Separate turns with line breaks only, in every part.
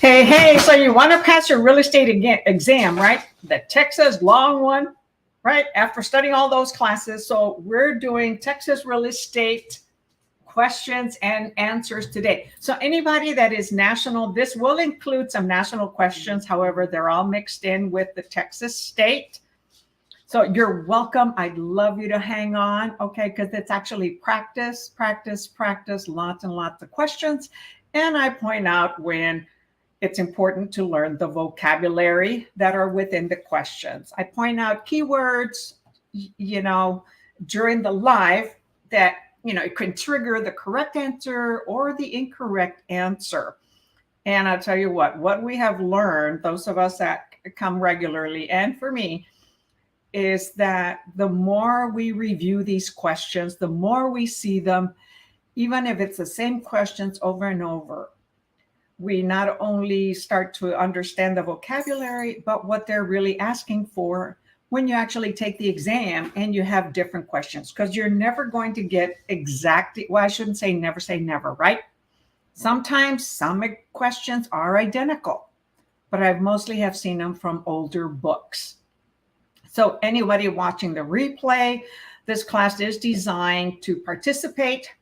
Hey, so you want to pass your real estate exam, right? The Texas long one, right? After studying all those classes. So we're doing Texas real estate questions and answers today. So anybody that is national, this will include some national questions. However, they're all mixed in with the Texas state. So you're welcome. I'd love you to hang on, okay? Because it's actually practice, lots and lots of questions. And I point out when it's important to learn the vocabulary that are within the questions. I point out keywords, during the live that, it can trigger the correct answer or the incorrect answer. And I'll tell you what we have learned, those of us that come regularly, and for me, is that the more we review these questions, the more we see them, even if it's the same questions over and over, we not only start to understand the vocabulary, but what they're really asking for when you actually take the exam and you have different questions, because you're never going to get exactly, well, I shouldn't say never, right? Sometimes some questions are identical, but I've mostly have seen them from older books. So anybody watching the replay, this class is designed to participate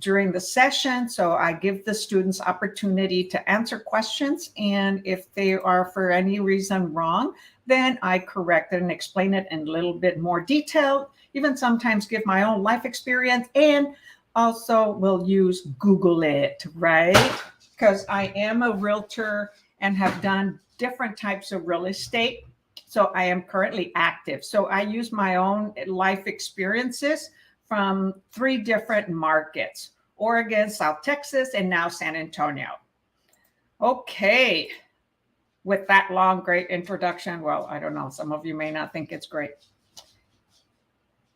during the session. So I give the students opportunity to answer questions. And if they are for any reason wrong, then I correct it and explain it in a little bit more detail, even sometimes give my own life experience, and also will use Google it, right? Because I am a realtor and have done different types of real estate. So I am currently active. So I use my own life experiences from 3 different markets: Oregon, South Texas, and now San Antonio. Okay, with that long, great introduction, well, I don't know, some of you may not think it's great.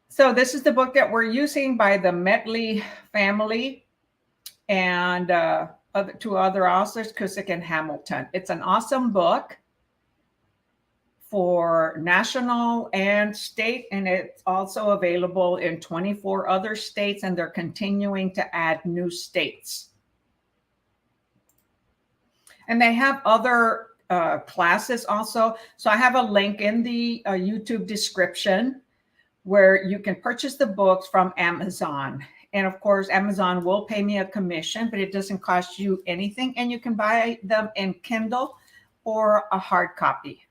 So this is the book that we're using by the Medley family and 2 other authors, Cusick and Hamilton. It's an awesome book for national and state, and it's also available in 24 other states, and they're continuing to add new states. And they have other classes also. So I have a link in the YouTube description where you can purchase the books from Amazon. And of course, Amazon will pay me a commission, but it doesn't cost you anything. And you can buy them in Kindle or a hard copy.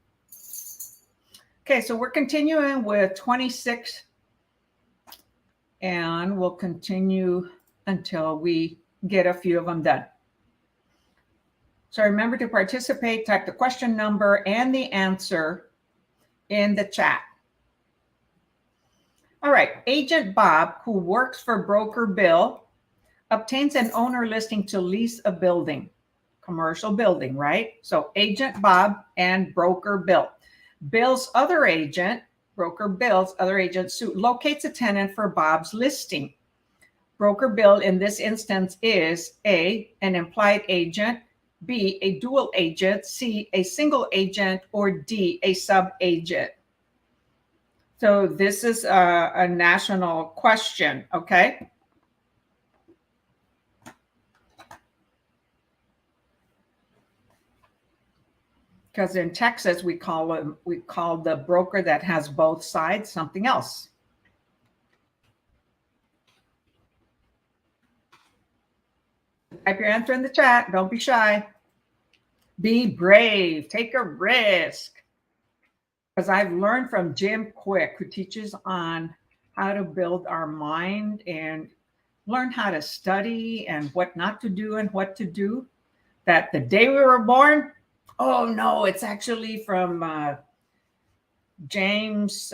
Okay, so we're continuing with 26, and we'll continue until we get a few of them done. So remember to participate, type the question number and the answer in the chat. All right, Agent Bob, who works for Broker Bill, obtains an owner listing to lease a building, commercial building, right? So Agent Bob and Broker Bill. Bill's other agent, Broker Bill's other agent, Sue, locates a tenant for Bob's listing. Broker Bill in this instance is A, an implied agent, B, a dual agent, C, a single agent, or D, a sub-agent. So this is a national question, okay? Because in Texas, we call the broker that has both sides something else. Type your answer in the chat. Don't be shy. Be brave. Take a risk. Because I've learned from Jim Quick, who teaches on how to build our mind and learn how to study and what not to do and what to do, that the day we were born, oh no, it's actually from James,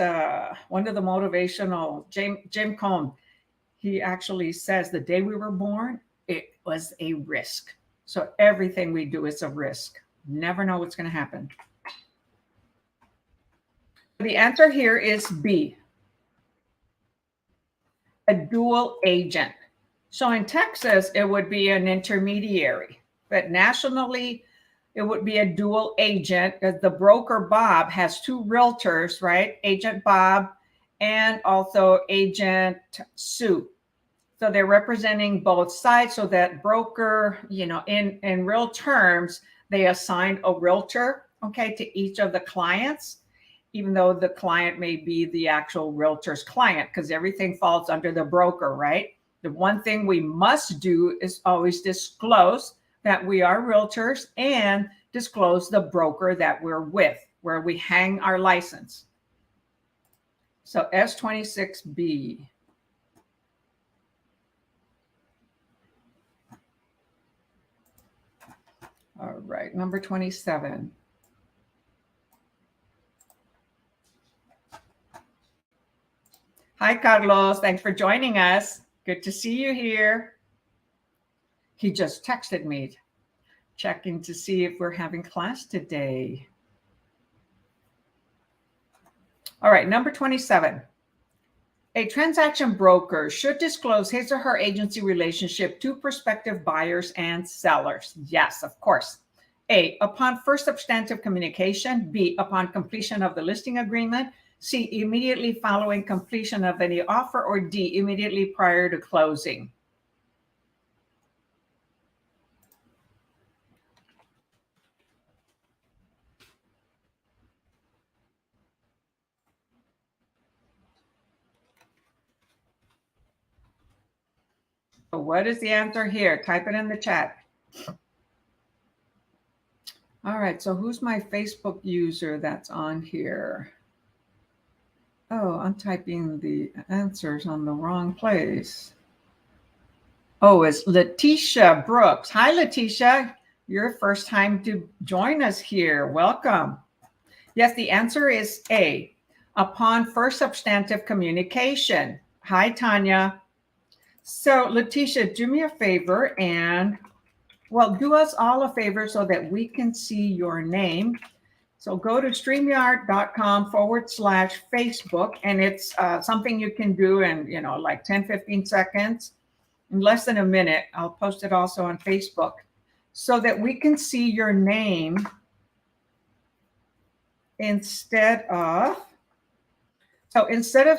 one of the motivational, Jim Cohn. He actually says the day we were born, it was a risk. So everything we do is a risk. Never know what's going to happen. The answer here is B, a dual agent. So in Texas, it would be an intermediary, but nationally, it would be a dual agent, because the broker Bob has 2 realtors, right? Agent Bob and also Agent Sue. So they're representing both sides, so that broker, in real terms, They assign a realtor, okay, to each of the clients, even though the client may be the actual realtor's client, because everything falls under the broker, right? The one thing we must do is always disclose that we are realtors and disclose the broker that we're with, where we hang our license. So S26B. All right, number 27. Hi, Carlos. Thanks for joining us. Good to see you here. He just texted me, checking to see if we're having class today. All right, number 27. A transaction broker should disclose his or her agency relationship to prospective buyers and sellers. Yes, of course. A, upon first substantive communication. B, upon completion of the listing agreement. C, immediately following completion of any offer. Or D, immediately prior to closing. So what is the answer here? Type it in the chat. All right, so who's my Facebook user that's on here? Oh, I'm typing the answers on the wrong place. Oh, it's Letitia Brooks. Hi, Letitia. Your first time to join us here. Welcome. Yes, the answer is A, upon first substantive communication. Hi, Tanya. So, Letitia, do me a favor and, well, do us all a favor so that we can see your name. So go to StreamYard.com/Facebook, and it's something you can do in, like 10, 15 seconds, in less than a minute. I'll post it also on Facebook so that we can see your name instead of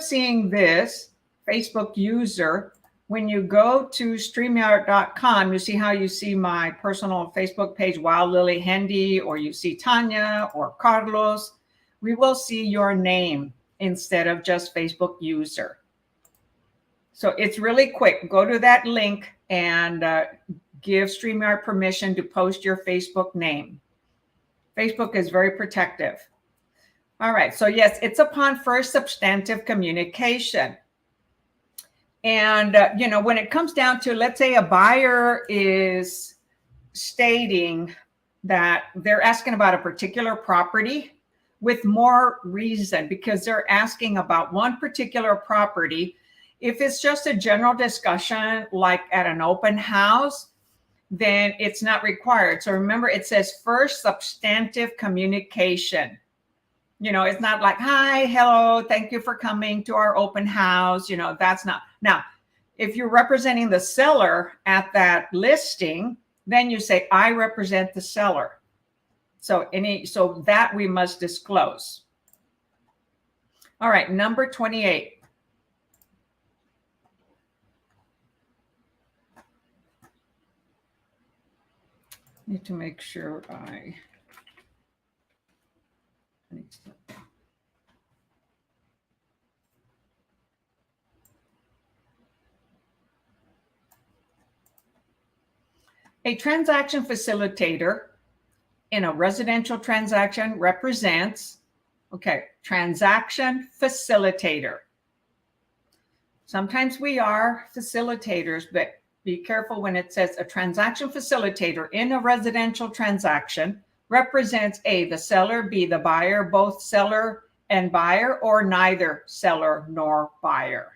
seeing this Facebook user. When you go to StreamYard.com, you see how you see my personal Facebook page, wildlilliehandy, or you see Tanya or Carlos. We will see your name instead of just Facebook user. So it's really quick. Go to that link and give StreamYard permission to post your Facebook name. Facebook is very protective. All right. So yes, it's upon first substantive communication. And, when it comes down to, let's say a buyer is stating that they're asking about a particular property with more reason because they're asking about one particular property. If it's just a general discussion, like at an open house, then it's not required. So remember, it says first substantive communication. It's not like, hi, hello, thank you for coming to our open house. That's not. Now, if you're representing the seller at that listing, then you say, I represent the seller. So that we must disclose. All right, number 28. Need to make sure I A transaction facilitator in a residential transaction represents, transaction facilitator. Sometimes we are facilitators, but be careful when it says a transaction facilitator in a residential transaction represents A, the seller, B, the buyer, both seller and buyer, or neither seller nor buyer.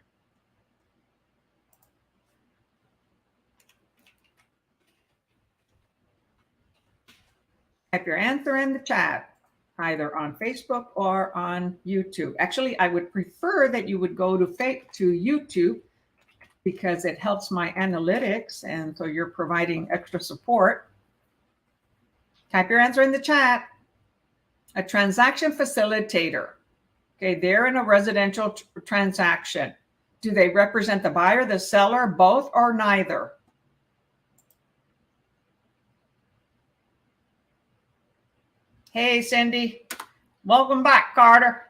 Type your answer in the chat, either on Facebook or on YouTube. Actually, I would prefer that you would go to YouTube because it helps my analytics, and so you're providing extra support. Type your answer in the chat. A transaction facilitator. Okay, they're in a residential transaction. Do they represent the buyer, the seller, both, or neither? Hey, Cindy. Welcome back, Carter.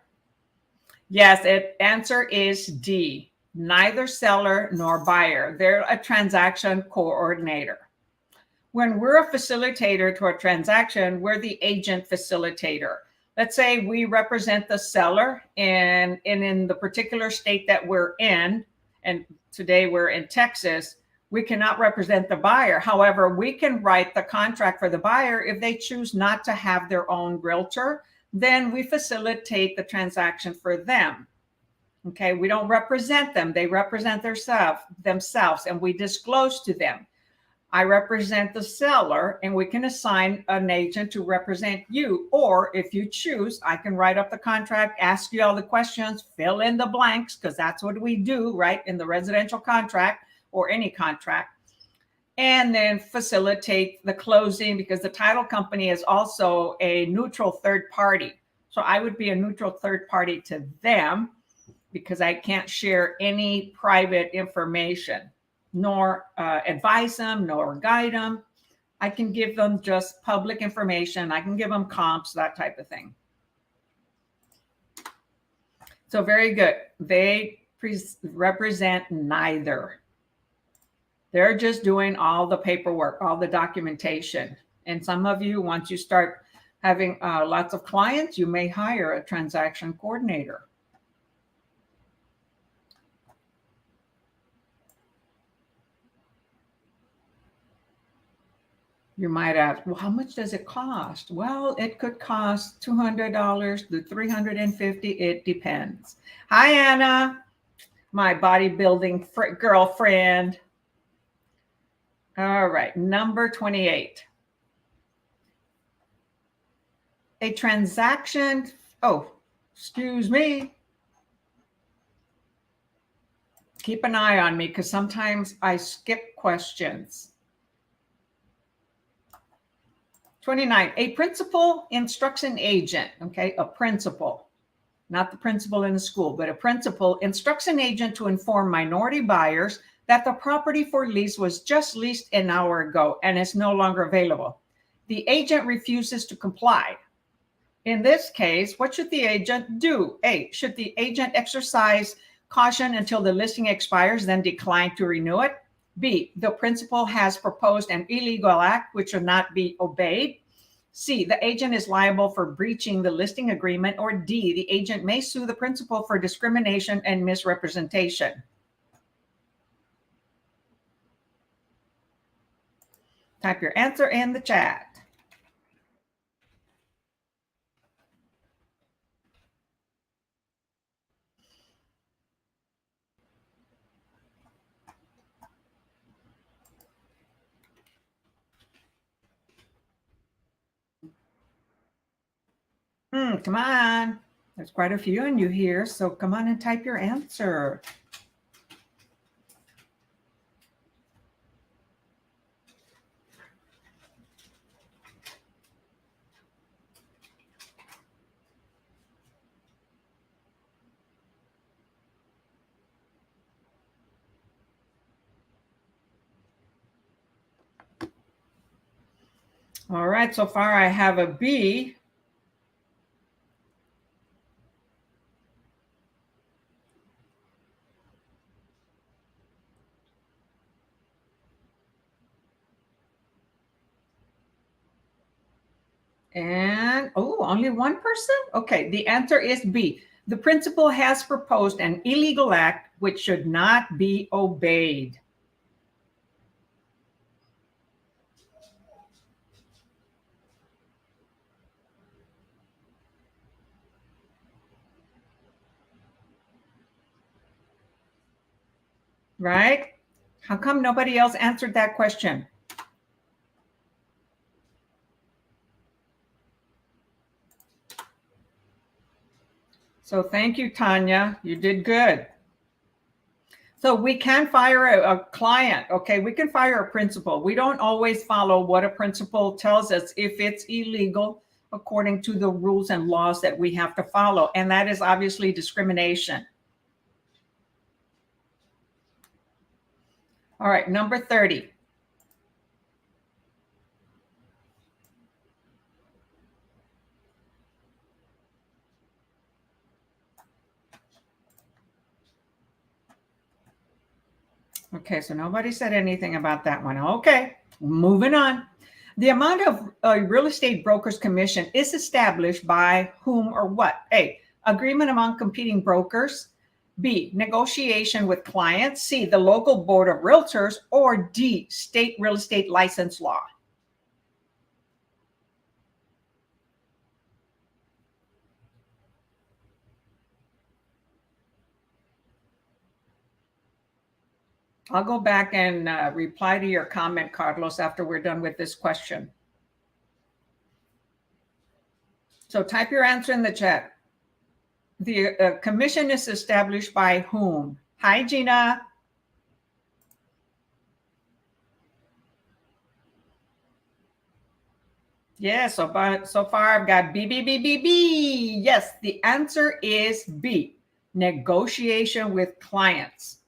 Yes, answer is D. Neither seller nor buyer. They're a transaction coordinator. When we're a facilitator to a transaction, we're the agent facilitator. Let's say we represent the seller and in the particular state that we're in, and today we're in Texas, we cannot represent the buyer. However, we can write the contract for the buyer. If they choose not to have their own realtor, then we facilitate the transaction for them. Okay, we don't represent them. They represent themselves, and we disclose to them. I represent the seller, and we can assign an agent to represent you. Or if you choose, I can write up the contract, ask you all the questions, fill in the blanks, because that's what we do, right, in the residential contract or any contract, and then facilitate the closing, because the title company is also a neutral third party. So I would be a neutral third party to them because I can't share any private information, nor advise them, nor guide them. I can give them just public information. I can give them comps, that type of thing. So very good. They represent neither. They're just doing all the paperwork, all the documentation. And some of you, once you start having lots of clients, you may hire a transaction coordinator. You might ask, well, how much does it cost? Well, it could cost $200 to $350. It depends. Hi, Anna, my bodybuilding girlfriend. All right, number 28. A transaction, excuse me. Keep an eye on me because sometimes I skip questions. 29, a principal instructs an agent, okay, a principal, not the principal in the school, but a principal instructs an agent to inform minority buyers that the property for lease was just leased an hour ago and is no longer available. The agent refuses to comply. In this case, what should the agent do? A, should the agent exercise caution until the listing expires, then decline to renew it? B, the principal has proposed an illegal act which should not be obeyed. C, the agent is liable for breaching the listing agreement. Or D, the agent may sue the principal for discrimination and misrepresentation. Type your answer in the chat. Come on. There's quite a few in you here, so come on and type your answer. All right, so far I have a B. And, only one person? Okay, the answer is B. The principal has proposed an illegal act which should not be obeyed. Right? How come nobody else answered that question? So thank you, Tanya. You did good. So we can fire a client, okay? We can fire a principal. We don't always follow what a principal tells us if it's illegal according to the rules and laws that we have to follow. And that is obviously discrimination. All right, number 30. Okay, so nobody said anything about that one. Okay, moving on. The amount of a real estate broker's commission is established by whom or what? A, agreement among competing brokers. B, negotiation with clients. C, the local board of realtors. Or D, state real estate license law. I'll go back and reply to your comment, Carlos, after we're done with this question. So type your answer in the chat. The commission is established by whom? Hi, Gina. Yeah, so far I've got B, B, B, B, B. Yes, the answer is B, negotiation with clients.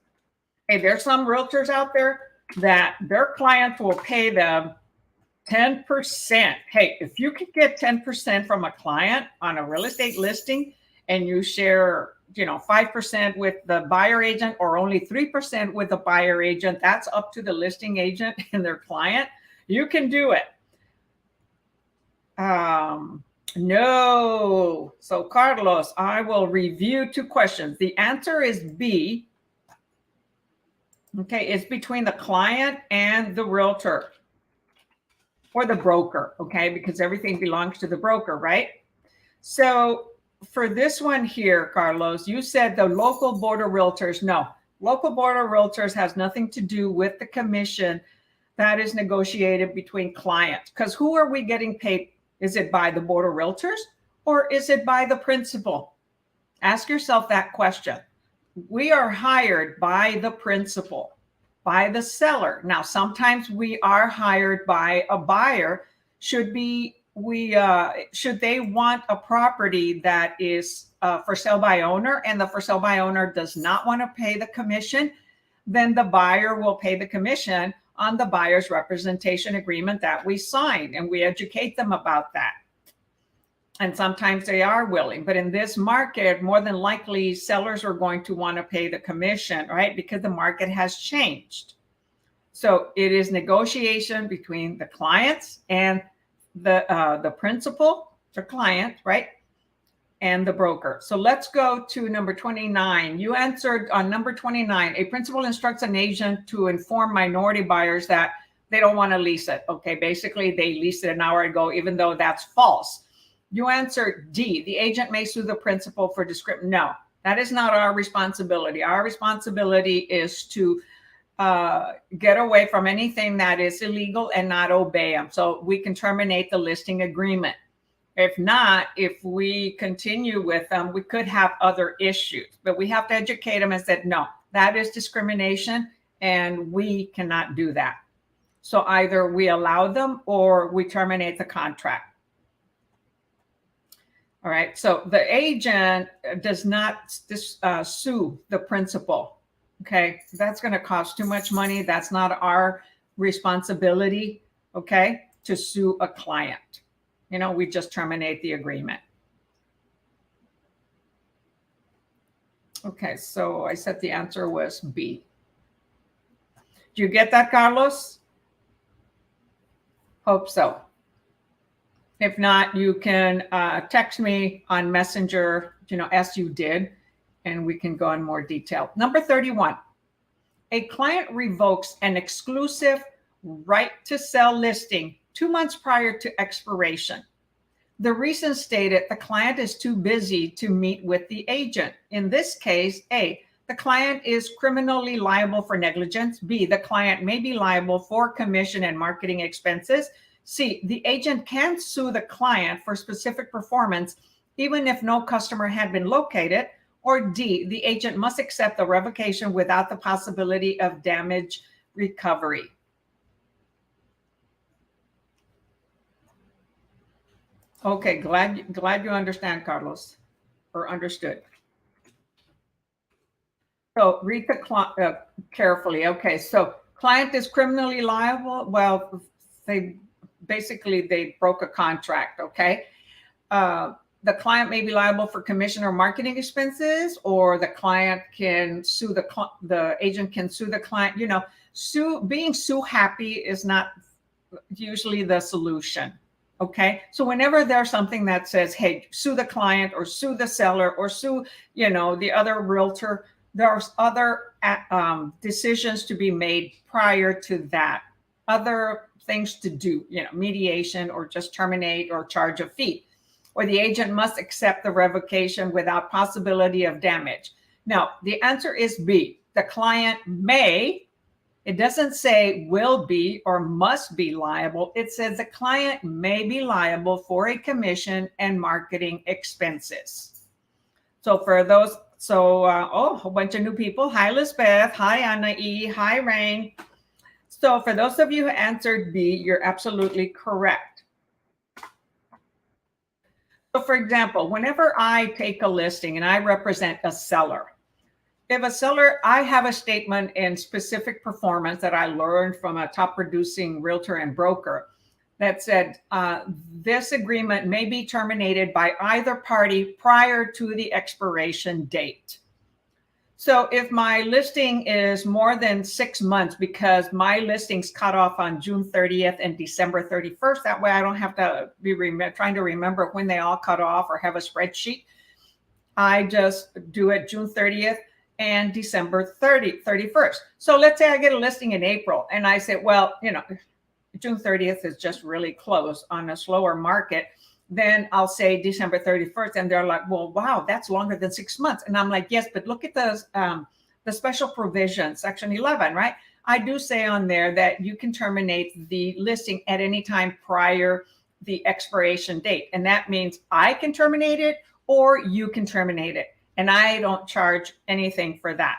Hey, there's some realtors out there that their clients will pay them 10%. Hey, if you could get 10% from a client on a real estate listing and you share, 5% with the buyer agent or only 3% with the buyer agent, that's up to the listing agent and their client. You can do it. No. So Carlos, I will review 2 questions. The answer is B. Okay, it's between the client and the realtor or the broker, okay, because everything belongs to the broker, right? So for this one here, Carlos, you said the local board of realtors. No, local board of realtors has nothing to do with the commission that is negotiated between clients. Because who are we getting paid? Is it by the board of realtors or is it by the principal? Ask yourself that question. We are hired by the principal, by the seller. Now, sometimes we are hired by a buyer. Should they want a property that is for sale by owner and the for sale by owner does not want to pay the commission, then the buyer will pay the commission on the buyer's representation agreement that we sign, and we educate them about that. And sometimes they are willing, but in this market, more than likely sellers are going to want to pay the commission, right? Because the market has changed. So it is negotiation between the clients and the principal, the client, right? And the broker. So let's go to number 29. You answered on number 29. A principal instructs an agent to inform minority buyers that they don't want to lease it. Okay, basically they leased it an hour ago, even though that's false. You answered D. The agent may sue the principal for discrimination. No, that is not our responsibility. Our responsibility is to get away from anything that is illegal and not obey them. So we can terminate the listing agreement. If not, if we continue with them, we could have other issues, but we have to educate them and say, no, that is discrimination and we cannot do that. So either we allow them or we terminate the contract. All right. So the agent does not sue the principal. Okay. That's going to cost too much money. That's not our responsibility. Okay. To sue a client. We just terminate the agreement. Okay, so I said the answer was B. Do you get that, Carlos? Hope so. If not, you can text me on Messenger, as you did, and we can go in more detail. Number 31, a client revokes an exclusive right to sell listing 2 months prior to expiration. The reason stated, the client is too busy to meet with the agent. In this case, A, the client is criminally liable for negligence. B, the client may be liable for commission and marketing expenses. C, the agent can sue the client for specific performance, even if no customer had been located. Or D, the agent must accept the revocation without the possibility of damage recovery. Okay, glad you understand, Carlos, or understood. So read the carefully. Okay, so client is criminally liable. Well, they broke a contract. Okay, the client may be liable for commission or marketing expenses, or the client can sue the agent can sue the client. You know, being sue happy is not usually the solution. Okay, so whenever there's something that says, hey, sue the client or sue the seller or sue, you know, the other realtor, there's other decisions to be made prior to that, other things to do, you know, mediation or just terminate or charge a fee, or the agent must accept the revocation without possibility of damage. Now, the answer is B. The client may. It doesn't say will be or must be liable. It says the client may be liable for a commission and marketing expenses. So for those, a whole bunch of new people. Hi, Lisbeth. Hi, Anna E. Hi, Rain. So for those of you who answered B, you're absolutely correct. So for example, whenever I take a listing and I represent a seller, if a seller, I have a statement in specific performance that I learned from a top producing realtor and broker that said, this agreement may be terminated by either party prior to the expiration date. So if my listing is more than 6 months, because my listings cut off on June 30th and December 31st, that way I don't have to be trying to remember when they all cut off or have a spreadsheet. I just do it June 30th. And December 31st. So let's say I get a listing in April and I say, well, you know, June 30th is just really close on a slower market. Then I'll say December 31st. And they're like, well, wow, that's longer than 6 months. And I'm like, yes, but look at the special provision, section 11, right? I do say on there that you can terminate the listing at any time prior the expiration date. And that means I can terminate it or you can terminate it. And I don't charge anything for that.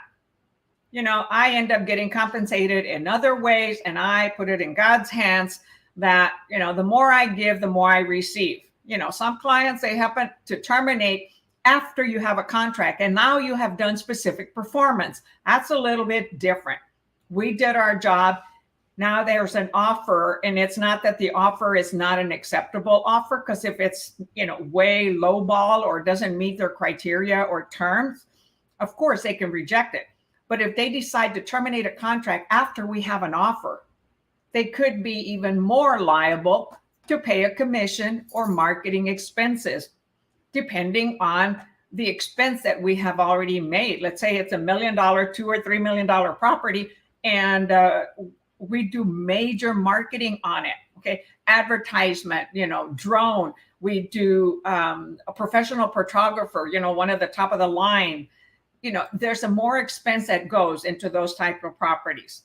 You know, I end up getting compensated in other ways, and I put it in God's hands that, you know, the more I give, the more I receive. You know, some clients, they happen to terminate after you have a contract, and now you have done specific performance. That's a little bit different. We did our job. Now there's an offer, and it's not that the offer is not an acceptable offer, because if it's, you know, way low ball or doesn't meet their criteria or terms, of course they can reject it. But if they decide to terminate a contract after we have an offer, they could be even more liable to pay a commission or marketing expenses, depending on the expense that we have already made. Let's say it's $1 million, $2 or $3 million property, and we do major marketing on it. Okay, advertisement, you know, drone. We do a professional photographer, you know, one of the top of the line. You know, there's a more expense that goes into those type of properties.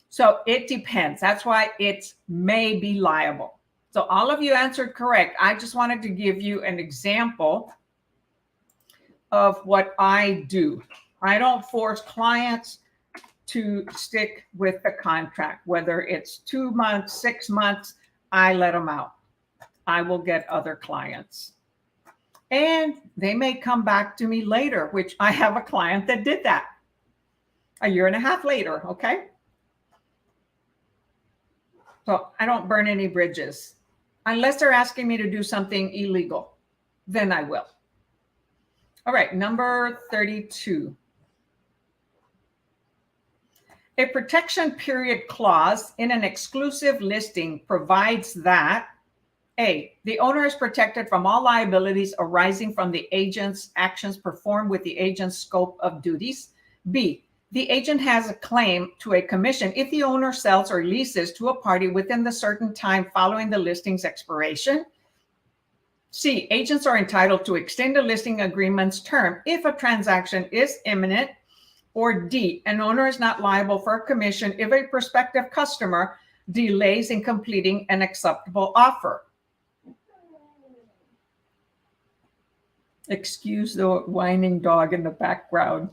So it depends. That's why it may be liable. So all of you answered correct. I just wanted to give you an example of what I do. I don't force clients to stick with the contract, whether it's 2 months, 6 months, I let them out. I will get other clients. And they may come back to me later, which I have a client that did that 1.5 years later, okay? So I don't burn any bridges. Unless they're asking me to do something illegal, then I will. All right, number 32. A protection period clause in an exclusive listing provides that A, the owner is protected from all liabilities arising from the agent's actions performed with the agent's scope of duties. B, the agent has a claim to a commission if the owner sells or leases to a party within the certain time following the listing's expiration. C, agents are entitled to extend a listing agreement's term if a transaction is imminent. Or D, an owner is not liable for a commission if a prospective customer delays in completing an acceptable offer. Excuse the whining dog in the background.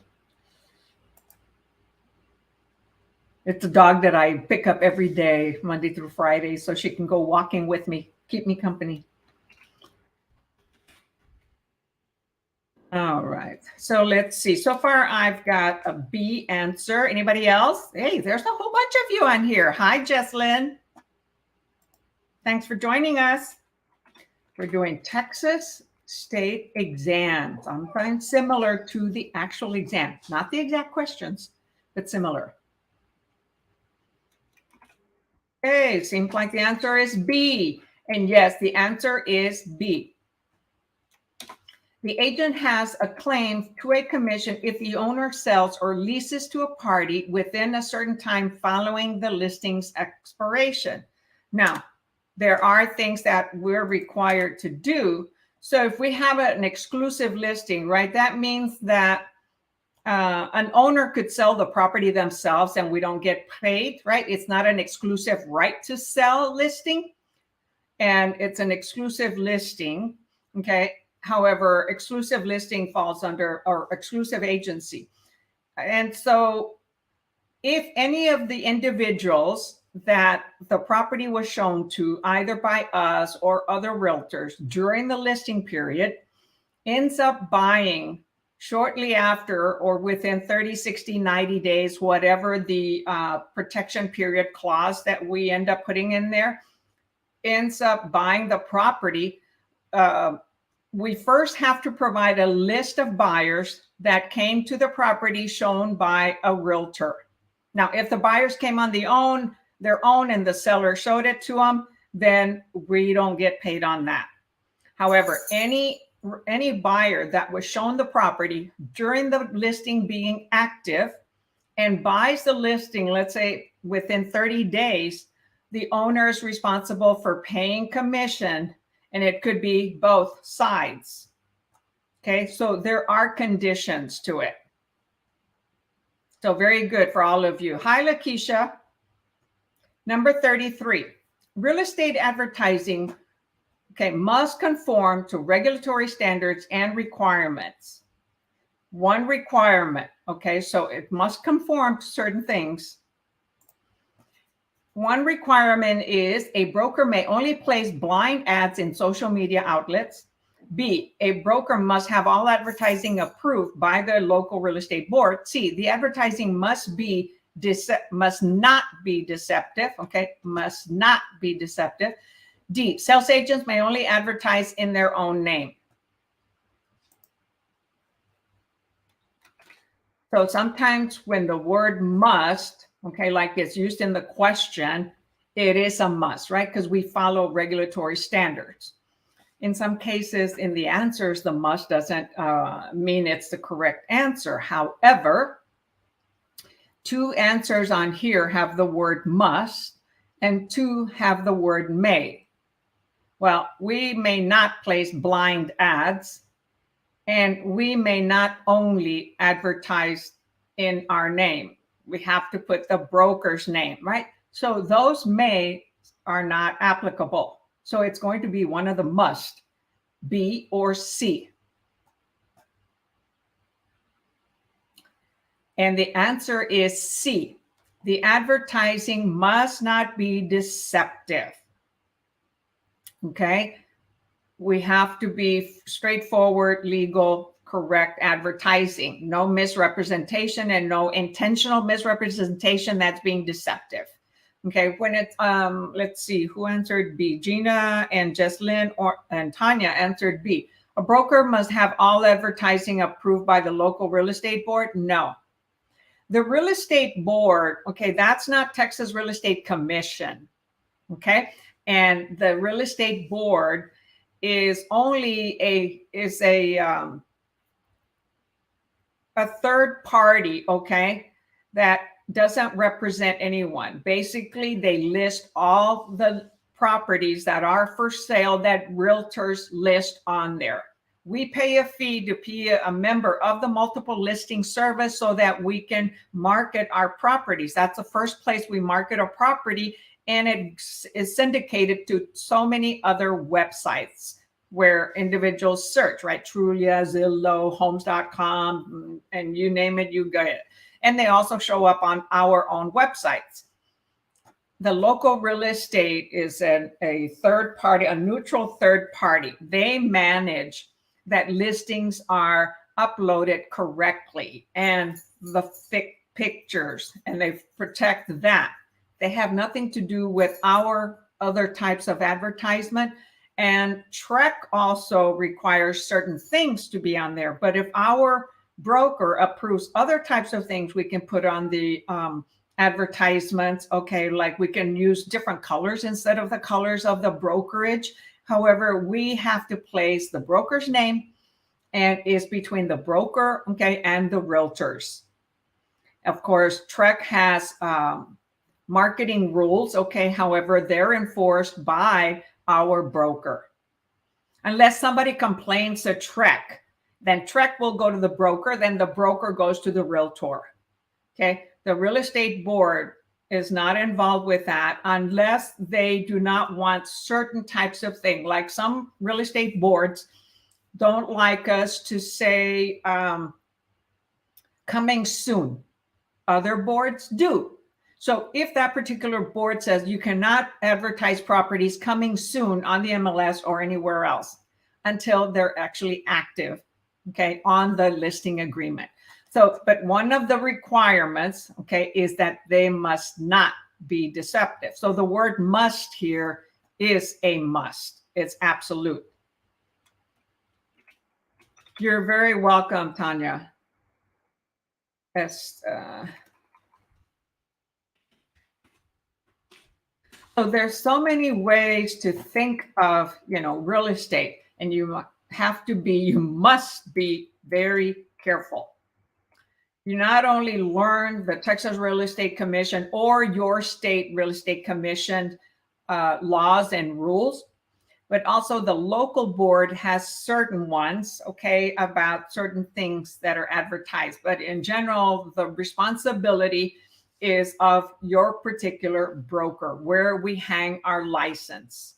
It's a dog that I pick up every day, Monday through Friday, so she can go walking with me, keep me company. All right, so let's see. So far, I've got a B answer. Anybody else? Hey, there's a whole bunch of you on here. Hi, Jesslyn. Thanks for joining us. We're doing Texas state exam, sometimes similar to the actual exam, not the exact questions, but similar. Okay, seems like the answer is B. And yes, the answer is B. The agent has a claim to a commission if the owner sells or leases to a party within a certain time following the listing's expiration. Now, there are things that we're required to do. So if we have an exclusive listing, right, that means that an owner could sell the property themselves and we don't get paid, right? It's not an exclusive right to sell listing, and it's an exclusive listing, okay? However, exclusive listing falls under, or exclusive agency. And so if any of the individuals that the property was shown to, either by us or other realtors during the listing period, ends up buying shortly after or within 30, 60, 90 days, whatever the protection period clause that we end up putting in there, ends up buying the property, we first have to provide a list of buyers that came to the property shown by a realtor. Now, if the buyers came on their own and the seller showed it to them, then we don't get paid on that. However, any buyer that was shown the property during the listing being active and buys the listing, let's say within 30 days, the owner is responsible for paying commission, and it could be both sides. Okay, so there are conditions to it. So very good for all of you. Hi, Lakeisha. Number 33, real estate advertising, okay, must conform to regulatory standards and requirements. One requirement, okay, so it must conform to certain things. One requirement is a broker may only place blind ads in social media outlets. B, a broker must have all advertising approved by the local real estate board. C, the advertising must not be deceptive. Okay, must not be deceptive. D, sales agents may only advertise in their own name. So sometimes when the word must, okay, like it's used in the question, it is a must, right? Because we follow regulatory standards. In some cases, in the answers, the must doesn't mean it's the correct answer. However, two answers on here have the word must and two have the word may. Well, we may not place blind ads, and we may not only advertise in our name. We have to put the broker's name, right? So those may are not applicable. So it's going to be one of the must, B or C. And the answer is C. The advertising must not be deceptive. Okay? We have to be straightforward, legal, correct advertising. No misrepresentation and no intentional misrepresentation that's being deceptive. Okay, when it's, let's see, who answered B? Gina and Jesslyn and Tanya answered B. A broker must have all advertising approved by the local real estate board? No. The real estate board, okay, that's not Texas Real Estate Commission, okay? And the real estate board is only a third party, okay, that doesn't represent anyone. Basically, they list all the properties that are for sale that realtors list on there. We pay a fee to be a member of the multiple listing service so that we can market our properties. That's the first place we market a property, and it is syndicated to so many other websites where individuals search, right? Trulia, Zillow, homes.com, and you name it, you get it. And they also show up on our own websites. The local real estate is a third party, a neutral third party. They manage that listings are uploaded correctly and the thick pictures, and they protect that. They have nothing to do with our other types of advertisement. And Trek also requires certain things to be on there. But if our broker approves other types of things, we can put on the advertisements. Okay, like we can use different colors instead of the colors of the brokerage. However, we have to place the broker's name, and is between the broker, okay, and the realtors. Of course, Trek has marketing rules, okay. However, they're enforced by our broker. Unless somebody complains to Trek, then Trek will go to the broker, then the broker goes to the realtor. Okay. The real estate board is not involved with that unless they do not want certain types of things. Like some real estate boards don't like us to say coming soon. Other boards do. So if that particular board says you cannot advertise properties coming soon on the MLS or anywhere else until they're actually active, okay, on the listing agreement. So, but one of the requirements, okay, is that they must not be deceptive. So the word must here is a must. It's absolute. You're very welcome, Tanya. Yes. So there's so many ways to think of, real estate, and you must be very careful. You not only learn the Texas Real Estate Commission or your state real estate commission laws and rules, but also the local board has certain ones, okay, about certain things that are advertised. But in general, the responsibility is of your particular broker, where we hang our license.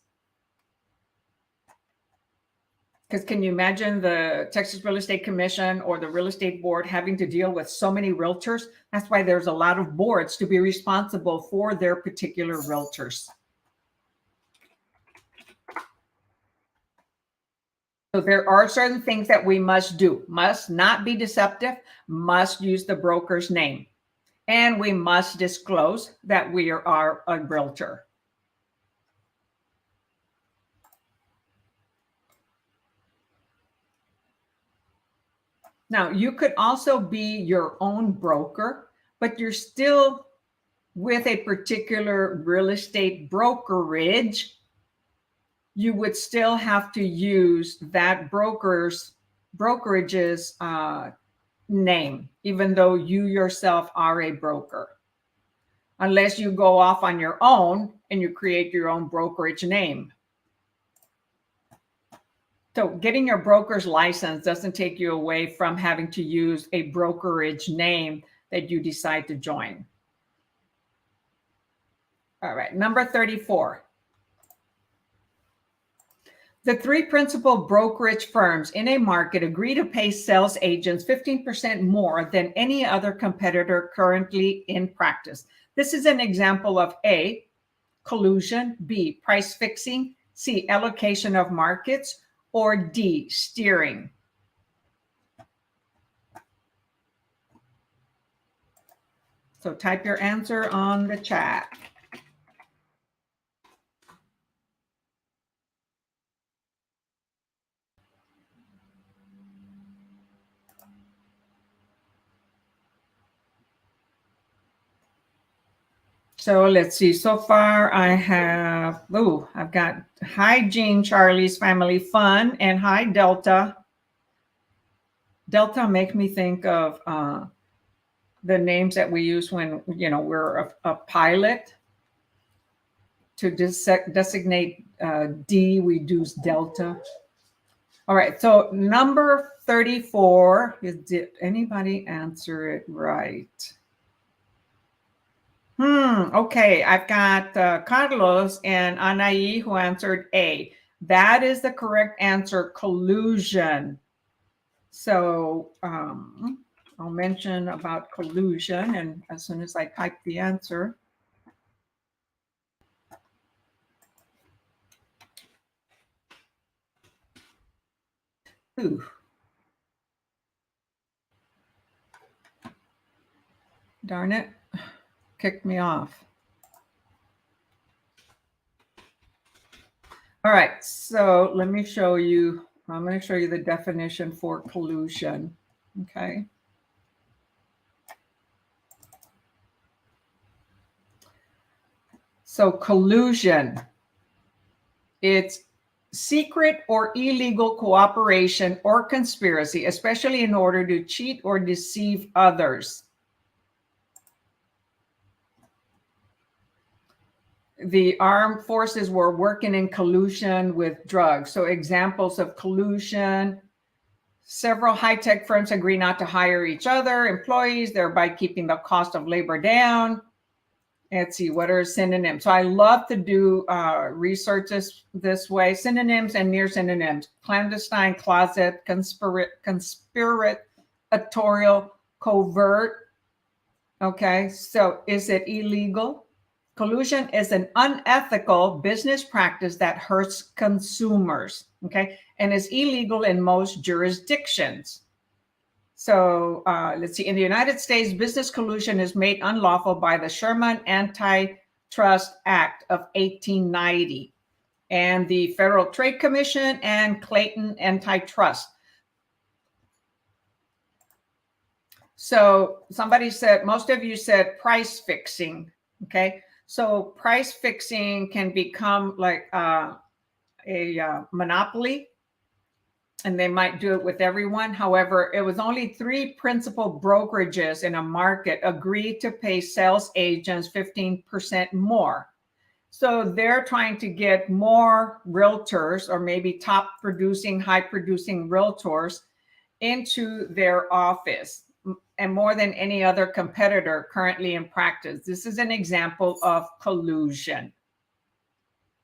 Because can you imagine the Texas Real Estate Commission or the real estate board having to deal with so many realtors? That's why there's a lot of boards to be responsible for their particular realtors. So there are certain things that we must do. Must not be deceptive, must use the broker's name, and we must disclose that we are a realtor. Now, you could also be your own broker, but you're still with a particular real estate brokerage. You would still have to use that brokerage's name, even though you yourself are a broker. Unless you go off on your own and you create your own brokerage name. So getting your broker's license doesn't take you away from having to use a brokerage name that you decide to join. All right, number 34. The three principal brokerage firms in a market agree to pay sales agents 15% more than any other competitor currently in practice. This is an example of A, collusion, B, price fixing, C, allocation of markets, or D, steering. So type your answer on the chat. So let's see. So far, I've got hi, Jean, Charlie's Family Fun, and hi, Delta. Delta make me think of the names that we use when, we're a pilot. To designate D, we use Delta. All right. So number 34, did anybody answer it right? Okay, I've got Carlos and Anaí who answered A. That is the correct answer, collusion. So I'll mention about collusion, and as soon as I type the answer. Ooh. Darn it, kicked me off. All right, so let me show you. I'm going to show you the definition for collusion. Okay. So collusion, it's secret or illegal cooperation or conspiracy, especially in order to cheat or deceive others. The armed forces were working in collusion with drugs. So examples of collusion: several high-tech firms agree not to hire each other employees, thereby keeping the cost of labor down. Let's see, what are synonyms? So I love to do research this way. Synonyms and near synonyms: clandestine, closet, conspiratorial, covert. Okay, so is it illegal? Collusion is an unethical business practice that hurts consumers, okay, and is illegal in most jurisdictions. So let's see, in the United States, business collusion is made unlawful by the Sherman Antitrust Act of 1890 and the Federal Trade Commission and Clayton Antitrust. So somebody said, most of you said price fixing, okay? So price fixing can become like a monopoly, and they might do it with everyone. However, it was only 3 principal brokerages in a market agreed to pay sales agents 15% more. So they're trying to get more realtors, or maybe top producing, high producing realtors, into their office, and more than any other competitor currently in practice. This is an example of collusion.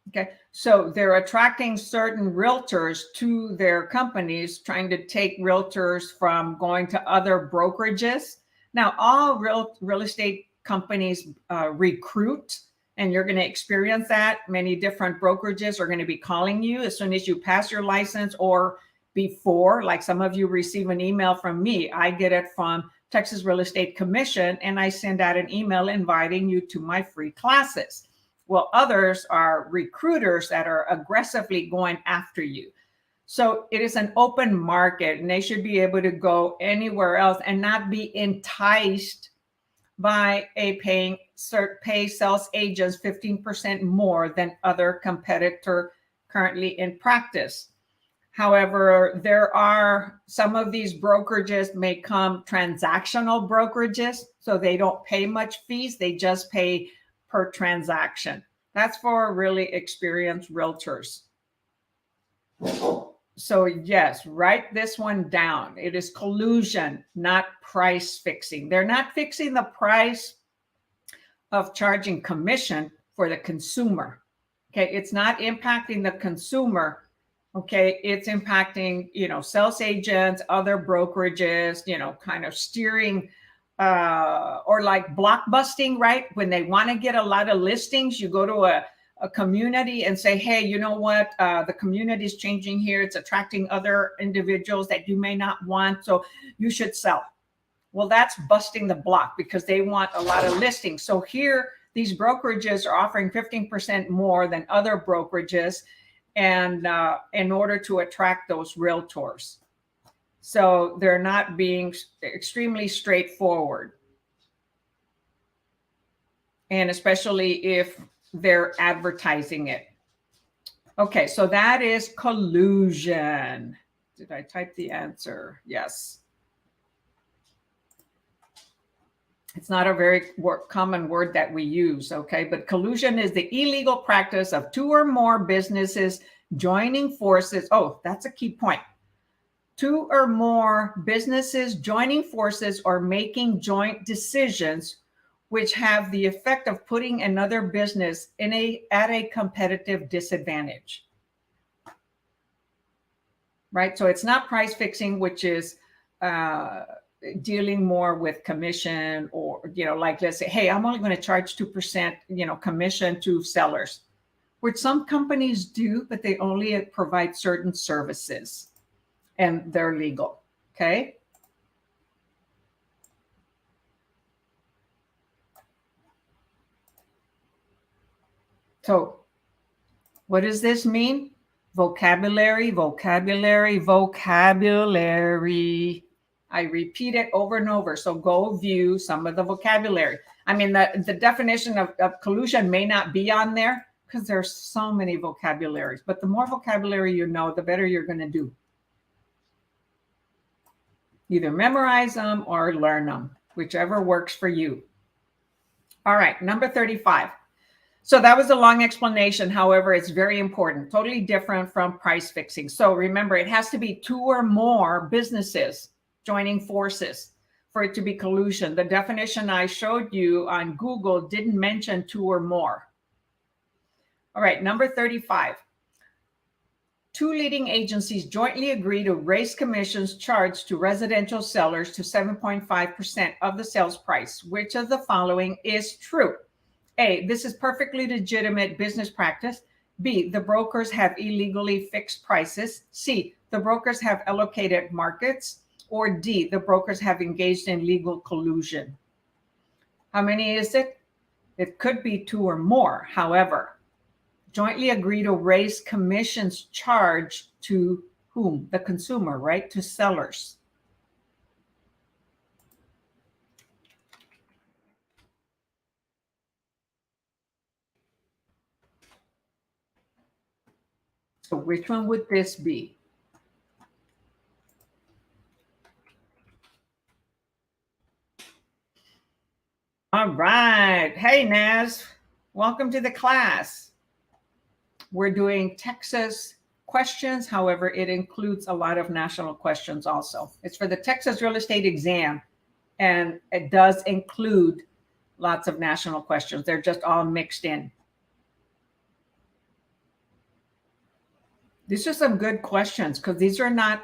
Okay, so they're attracting certain realtors to their companies, trying to take realtors from going to other brokerages. Now, all real estate companies recruit, and you're going to experience that. Many different brokerages are going to be calling you as soon as you pass your license, or before. Like some of you receive an email from me. I get it from Texas Real Estate Commission, and I send out an email inviting you to my free classes. Well, others are recruiters that are aggressively going after you. So it is an open market, and they should be able to go anywhere else and not be enticed by pay sales agents 15% more than other competitor currently in practice. However, there are some of these brokerages may come transactional brokerages, so they don't pay much fees. They just pay per transaction. That's for really experienced realtors. So yes, write this one down. It is collusion, not price fixing. They're not fixing the price of charging commission for the consumer. Okay, it's not impacting the consumer. Okay, it's impacting, sales agents, other brokerages, kind of steering or like blockbusting, right? When they want to get a lot of listings, you go to a community and say, hey, you know what? The community is changing here. It's attracting other individuals that you may not want, so you should sell. Well, that's busting the block because they want a lot of listings. So here, these brokerages are offering 15% more than other brokerages, and in order to attract those realtors. So they're not being extremely straightforward. And especially if they're advertising it. Okay, so that is collusion. Did I type the answer? Yes. It's not a very common word that we use, okay? But collusion is the illegal practice of 2 or more businesses joining forces. Oh, that's a key point. 2 or more businesses joining forces or making joint decisions which have the effect of putting another business at a competitive disadvantage. Right? So it's not price fixing, which is dealing more with commission, or, like, let's say, hey, I'm only going to charge 2%, commission to sellers, which some companies do, but they only provide certain services and they're legal. Okay. So What does this mean? Vocabulary, vocabulary, vocabulary. I repeat it over and over. So go view some of the vocabulary. I mean, the definition of collusion may not be on there because there's so many vocabularies. But the more vocabulary you know, the better you're going to do. Either memorize them or learn them, whichever works for you. All right, number 35. So that was a long explanation. However, it's very important, totally different from price fixing. So remember, it has to be 2 or more businesses joining forces for it to be collusion. The definition I showed you on Google didn't mention 2 or more. All right, number 35. 2 leading agencies jointly agree to raise commissions charged to residential sellers to 7.5% of the sales price. Which of the following is true? A, this is perfectly legitimate business practice. B, the brokers have illegally fixed prices. C, the brokers have allocated markets. Or D, the brokers have engaged in legal collusion. How many is it? It could be 2 or more. However, jointly agree to raise commissions charged to whom? The consumer, right? To sellers. So which one would this be? All right. Hey, Naz. Welcome to the class. We're doing Texas questions. However, it includes a lot of national questions also. It's for the Texas real estate exam, and it does include lots of national questions. They're just all mixed in. These are some good questions because these are not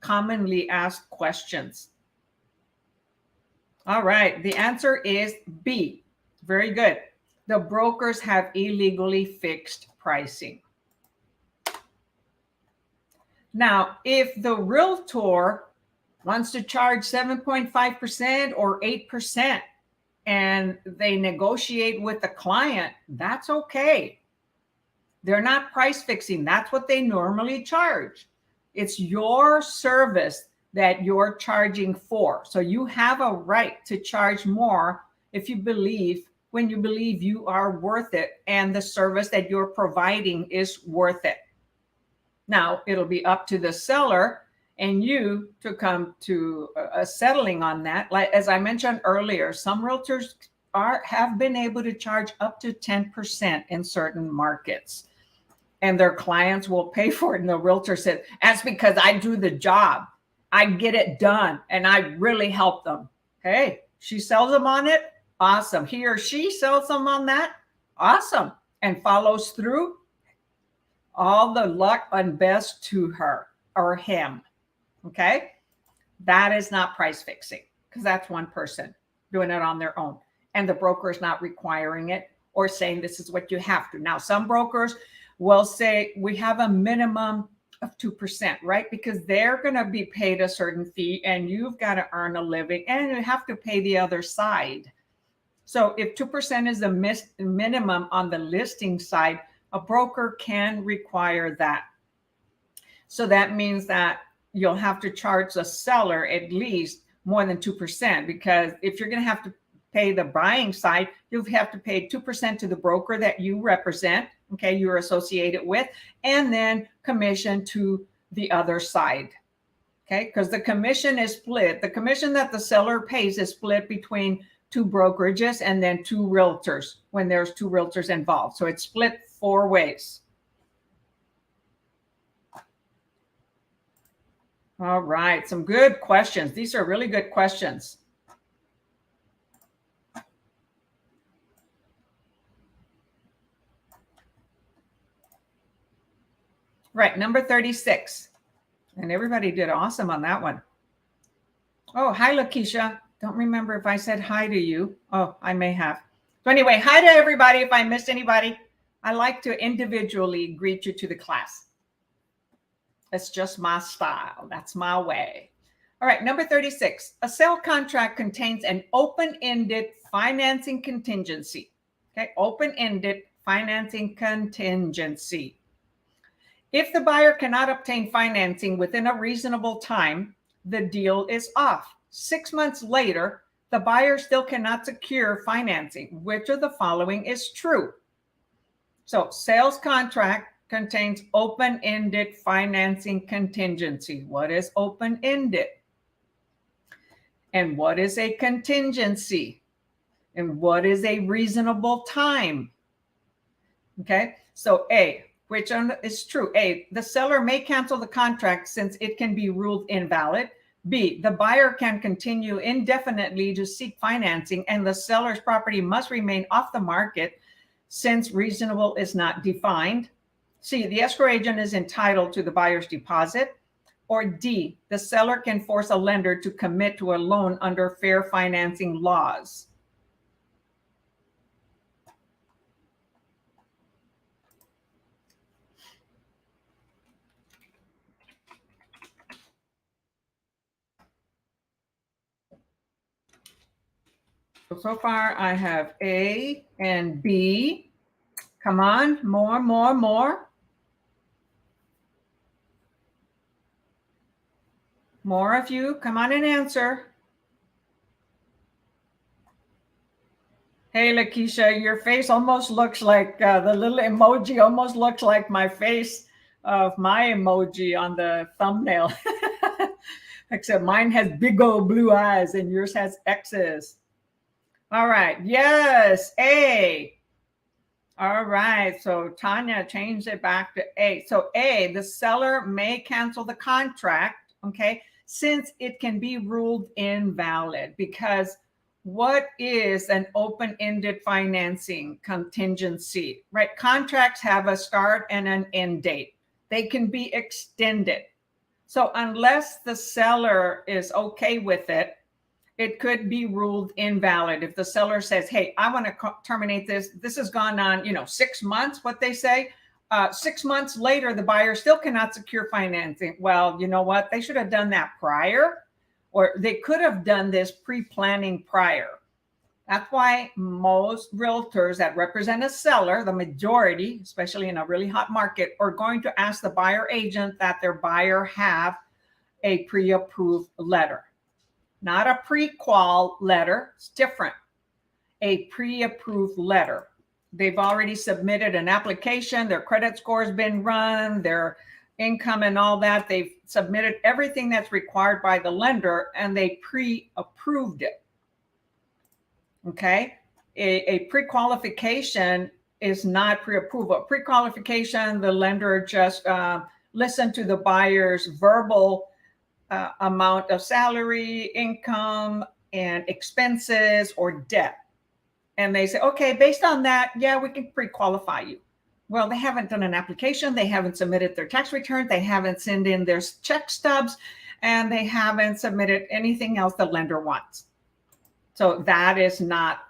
commonly asked questions. All right, the answer is B. Very good. The brokers have illegally fixed pricing. Now, if the realtor wants to charge 7.5% or 8% and they negotiate with the client, that's okay. They're not price fixing. That's what they normally charge. It's your service that you're charging for. So you have a right to charge more if you believe, when you believe you are worth it and the service that you're providing is worth it. Now, it'll be up to the seller and you to come to a settling on that. Like as I mentioned earlier, some realtors have been able to charge up to 10% in certain markets, and their clients will pay for it. And the realtor said, that's because I do the job. I get it done and I really help them. Hey, she sells them on it. Awesome. He or she sells them on that. Awesome. And follows through. All the luck and best to her or him. Okay. That is not price fixing because that's one person doing it on their own. And the broker is not requiring it or saying this is what you have to. Now, some brokers will say we have a minimum of 2%, right? Because they're going to be paid a certain fee and you've got to earn a living and you have to pay the other side. So if 2% is the minimum on the listing side, a broker can require that. So that means that you'll have to charge the seller at least more than 2%, because if you're going to have to pay the buying side, you have to pay 2% to the broker that you represent, okay, you're associated with, and then commission to the other side, okay, because the commission is split. The commission that the seller pays is split between 2 brokerages and then 2 realtors when there's 2 realtors involved. So it's split 4 ways. All right, some good questions. These are really good questions. Right, number 36. And everybody did awesome on that one. Oh, hi, Lakeisha. Don't remember if I said hi to you. Oh, I may have. So anyway, hi to everybody. If I missed anybody, I like to individually greet you to the class. That's just my style. That's my way. All right, number 36. A sale contract contains an open-ended financing contingency. Okay, open-ended financing contingency. If the buyer cannot obtain financing within a reasonable time, the deal is off. 6 months later, the buyer still cannot secure financing. Which of the following is true? So, sales contract contains open-ended financing contingency. What is open-ended? And what is a contingency? And what is a reasonable time? Okay, so A, which one is true? A, the seller may cancel the contract since it can be ruled invalid. B, the buyer can continue indefinitely to seek financing and the seller's property must remain off the market since reasonable is not defined. C, the escrow agent is entitled to the buyer's deposit. Or D, the seller can force a lender to commit to a loan under fair financing laws. So far, I have A and B. Come on, more. More of you, come on and answer. Hey, Lakeisha, your face almost looks like the little emoji almost looks like my face of my emoji on the thumbnail. Except mine has big old blue eyes and yours has X's. All right. Yes, A. All right. So Tanya changed it back to A. So A, the seller may cancel the contract, okay, since it can be ruled invalid. Because what is an open-ended financing contingency, right? Contracts have a start and an end date. They can be extended. So unless the seller is okay with it, it could be ruled invalid. If the seller says, hey, I want to terminate this. This has gone on, 6 months, what they say. 6 months later, the buyer still cannot secure financing. Well, you know what? They should have done that prior, or they could have done this pre-planning prior. That's why most realtors that represent a seller, the majority, especially in a really hot market, are going to ask the buyer agent that their buyer have a pre-approved letter. Not a pre-qual letter, it's different. A pre-approved letter. They've already submitted an application, their credit score has been run, their income and all that. They've submitted everything that's required by the lender and they pre-approved it. Okay, a pre-qualification is not pre-approval. Pre-qualification, the lender just listened to the buyer's verbal amount of salary, income, and expenses or debt. And they say, okay, based on that, yeah, we can pre-qualify you. Well, they haven't done an application. They haven't submitted their tax return. They haven't sent in their check stubs, and they haven't submitted anything else the lender wants. So that is not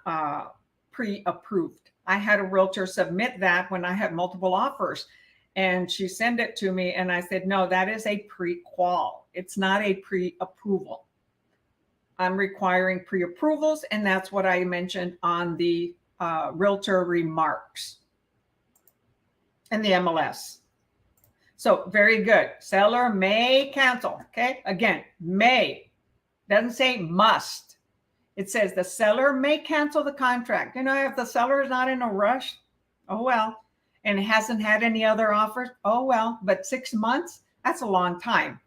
pre-approved. I had a realtor submit that when I had multiple offers. And she sent it to me and I said, no, that is a pre-qual. It's not a pre-approval. I'm requiring pre-approvals, and that's what I mentioned on the realtor remarks and the MLS. So very good. Seller may cancel. Okay. Again, may. Doesn't say must. It says the seller may cancel the contract. If the seller is not in a rush, oh well. And hasn't had any other offers, oh well. But 6 months, that's a long time,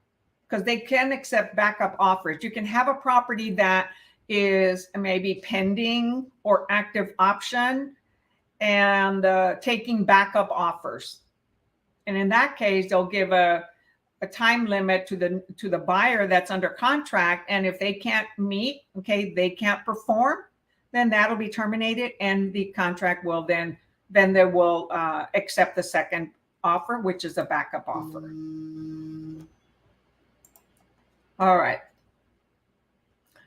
because they can accept backup offers. You can have a property that is maybe pending or active option and taking backup offers. And in that case, they'll give a time limit to the buyer that's under contract. And if they can't meet, okay, they can't perform, then that'll be terminated and the contract will then they will accept the second offer, which is a backup offer. All right.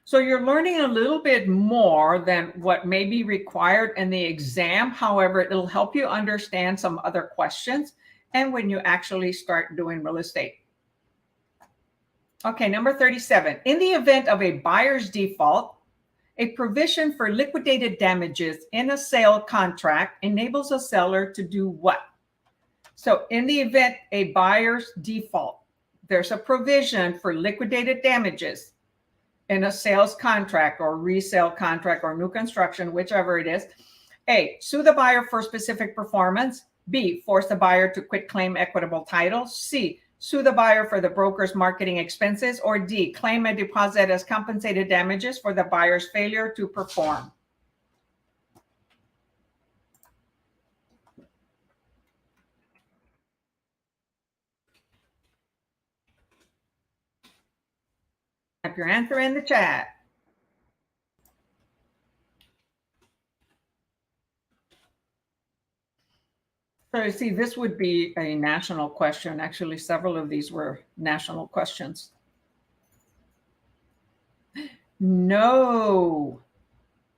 So you're learning a little bit more than what may be required in the exam. However, it'll help you understand some other questions and when you actually start doing real estate. Okay, number 37. In the event of a buyer's default, A provision for liquidated damages in a sale contract enables a seller to do what? So in the event a buyer's default, there's a provision for liquidated damages in a sales contract or resale contract or new construction, whichever it is. A, sue the buyer for specific performance. B, force the buyer to quit claim equitable title. C, sue the buyer for the broker's marketing expenses. Or D, claim a deposit as compensated damages for the buyer's failure to perform. Type your answer in the chat. So you see, this would be a national question. Actually, several of these were national questions. No,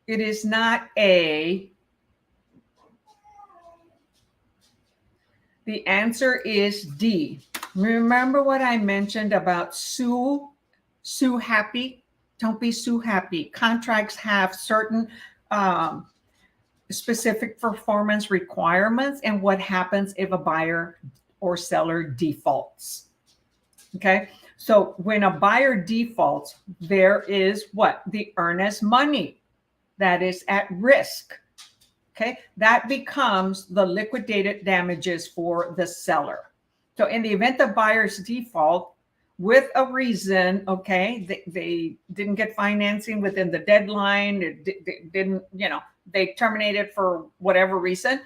it is not A. The answer is D. Remember what I mentioned about sue happy? Don't be sue happy. Contracts have certain specific performance requirements and what happens if a buyer or seller defaults. Okay, so when a buyer defaults, there is what? The earnest money that is at risk. Okay, that becomes the liquidated damages for the seller. So in the event the buyer's default with a reason, okay, they didn't get financing within the deadline, it didn't, they terminated for whatever reason,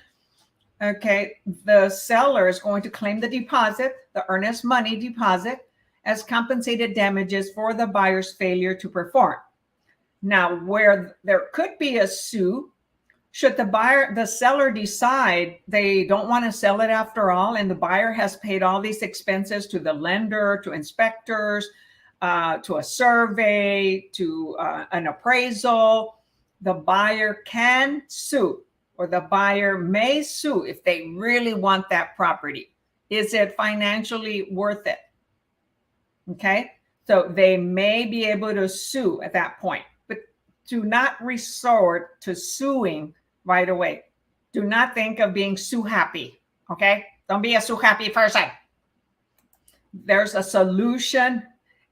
okay, the seller is going to claim the deposit, the earnest money deposit, as compensated damages for the buyer's failure to perform. Now, where there could be a sue, should the seller decide they don't want to sell it after all, and the buyer has paid all these expenses to the lender, to inspectors, to a survey, to an appraisal, the buyer can sue, or the buyer may sue if they really want that property. Is it financially worth it? Okay, so they may be able to sue at that point, but do not resort to suing right away. Do not think of being sue happy. Okay, don't be a sue happy person. There's a solution.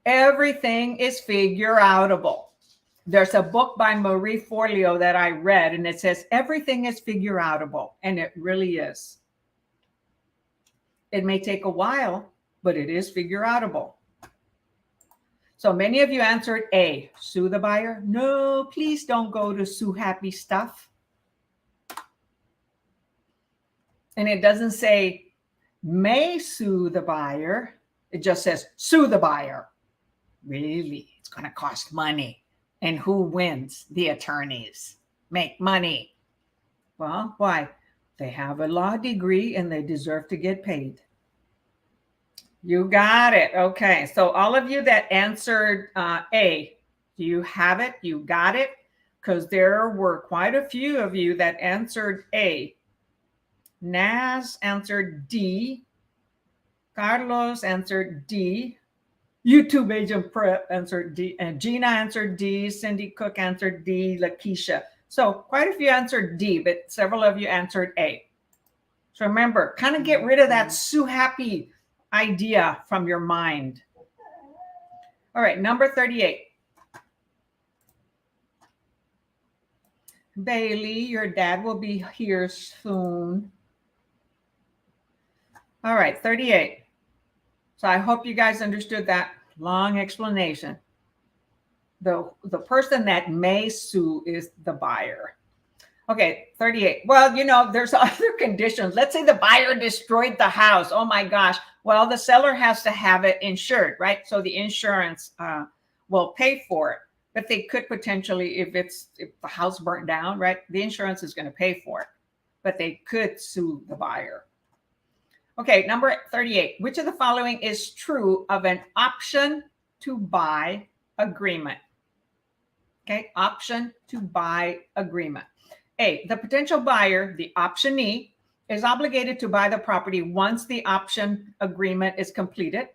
Everything is figure outable. There's a book by Marie Forleo that I read, and it says everything is figure outable, and it really is. It may take a while, but it is figure outable. So many of you answered A, sue the buyer. No, please don't go to sue happy stuff. And it doesn't say may sue the buyer. It just says sue the buyer. Really, it's going to cost money. And who wins? The attorneys make money. Well, why? They have a law degree and they deserve to get paid. You got it. Okay. So all of you that answered A, do you have it? You got it? Because there were quite a few of you that answered A. Naz answered D. Carlos answered D. YouTube Agent Prep answered D. And Gina answered D. Cindy Cook answered D. Lakeisha. So quite a few answered D, but several of you answered A. So remember, kind of get rid of that sue happy idea from your mind. All right, number 38. Bailey, your dad will be here soon. All right, 38. So I hope you guys understood that long explanation. The person that may sue is the buyer. Okay, 38. Well, there's other conditions. Let's say the buyer destroyed the house. Oh my gosh. Well, the seller has to have it insured, right? So the insurance will pay for it. But they could potentially, if the house burnt down, right? The insurance is going to pay for it. But they could sue the buyer. Okay, number 38. Which of the following is true of an option to buy agreement? Okay, option to buy agreement. A, the potential buyer, the optionee, is obligated to buy the property once the option agreement is completed.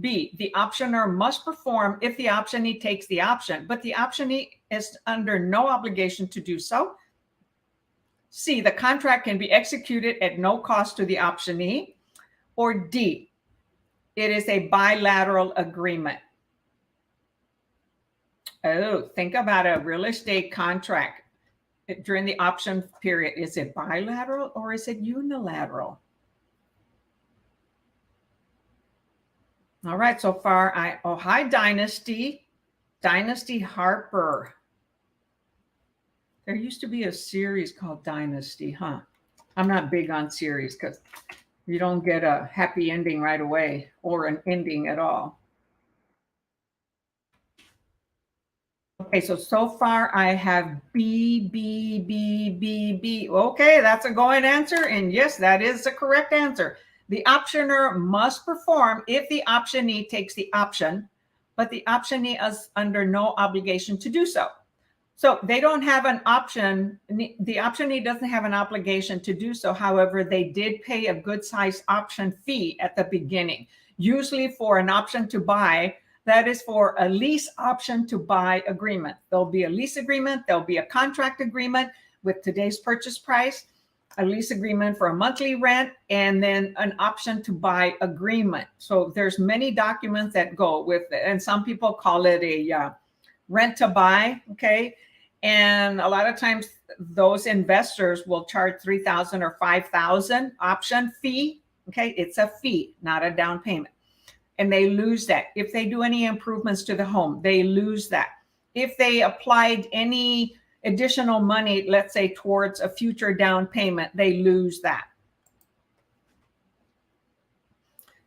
B, the optioner must perform if the optionee takes the option, but the optionee is under no obligation to do so. C, the contract can be executed at no cost to the optionee. Or D, it is a bilateral agreement. Oh, think about a real estate contract during the option period. Is it bilateral or is it unilateral? All right, so far hi Dynasty Harper. There used to be a series called Dynasty, huh? I'm not big on series because you don't get a happy ending right away or an ending at all. Okay, so far I have B, B, B, B, B. Okay, that's a going answer. And yes, that is the correct answer. The optioner must perform if the optionee takes the option, but the optionee is under no obligation to do so. So they don't have an option. The optionee doesn't have an obligation to do so. However, they did pay a good size option fee at the beginning, usually for an option to buy. That is for a lease option to buy agreement. There'll be a lease agreement. There'll be a contract agreement with today's purchase price, a lease agreement for a monthly rent, and then an option to buy agreement. So there's many documents that go with it. And some people call it a rent to buy. Okay. And a lot of times those investors will charge $3,000 or $5,000 option fee. Okay. It's a fee, not a down payment. And they lose that. If they do any improvements to the home, they lose that. If they applied any additional money, let's say towards a future down payment, they lose that.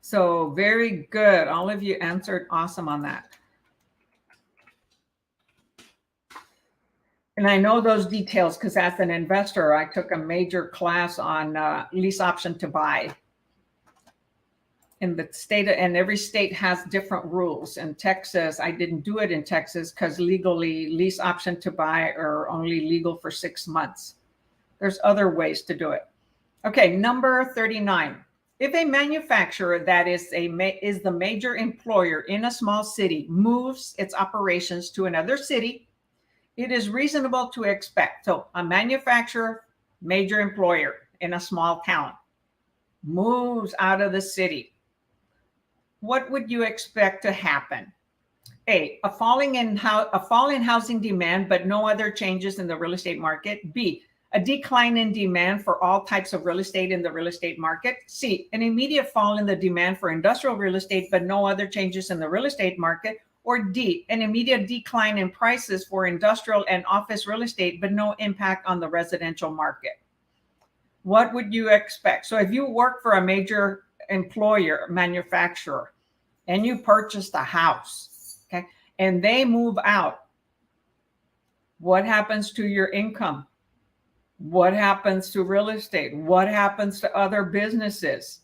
So very good. All of you answered awesome on that. And I know those details because as an investor, I took a major class on lease option to buy. In the state, and every state has different rules. In Texas, I didn't do it in Texas because legally lease option to buy are only legal for 6 months. There's other ways to do it. Okay, number 39. If a manufacturer that is the major employer in a small city moves its operations to another city, it is reasonable to expect. So a manufacturer, major employer in a small town, moves out of the city. What would you expect to happen? A fall in housing demand, but no other changes in the real estate market. B, a decline in demand for all types of real estate in the real estate market. C, an immediate fall in the demand for industrial real estate, but no other changes in the real estate market. Or D, an immediate decline in prices for industrial and office real estate, but no impact on the residential market. What would you expect? So if you work for a major employer, manufacturer, and you purchased a house, okay, and they move out, what happens to your income? What happens to real estate? What happens to other businesses?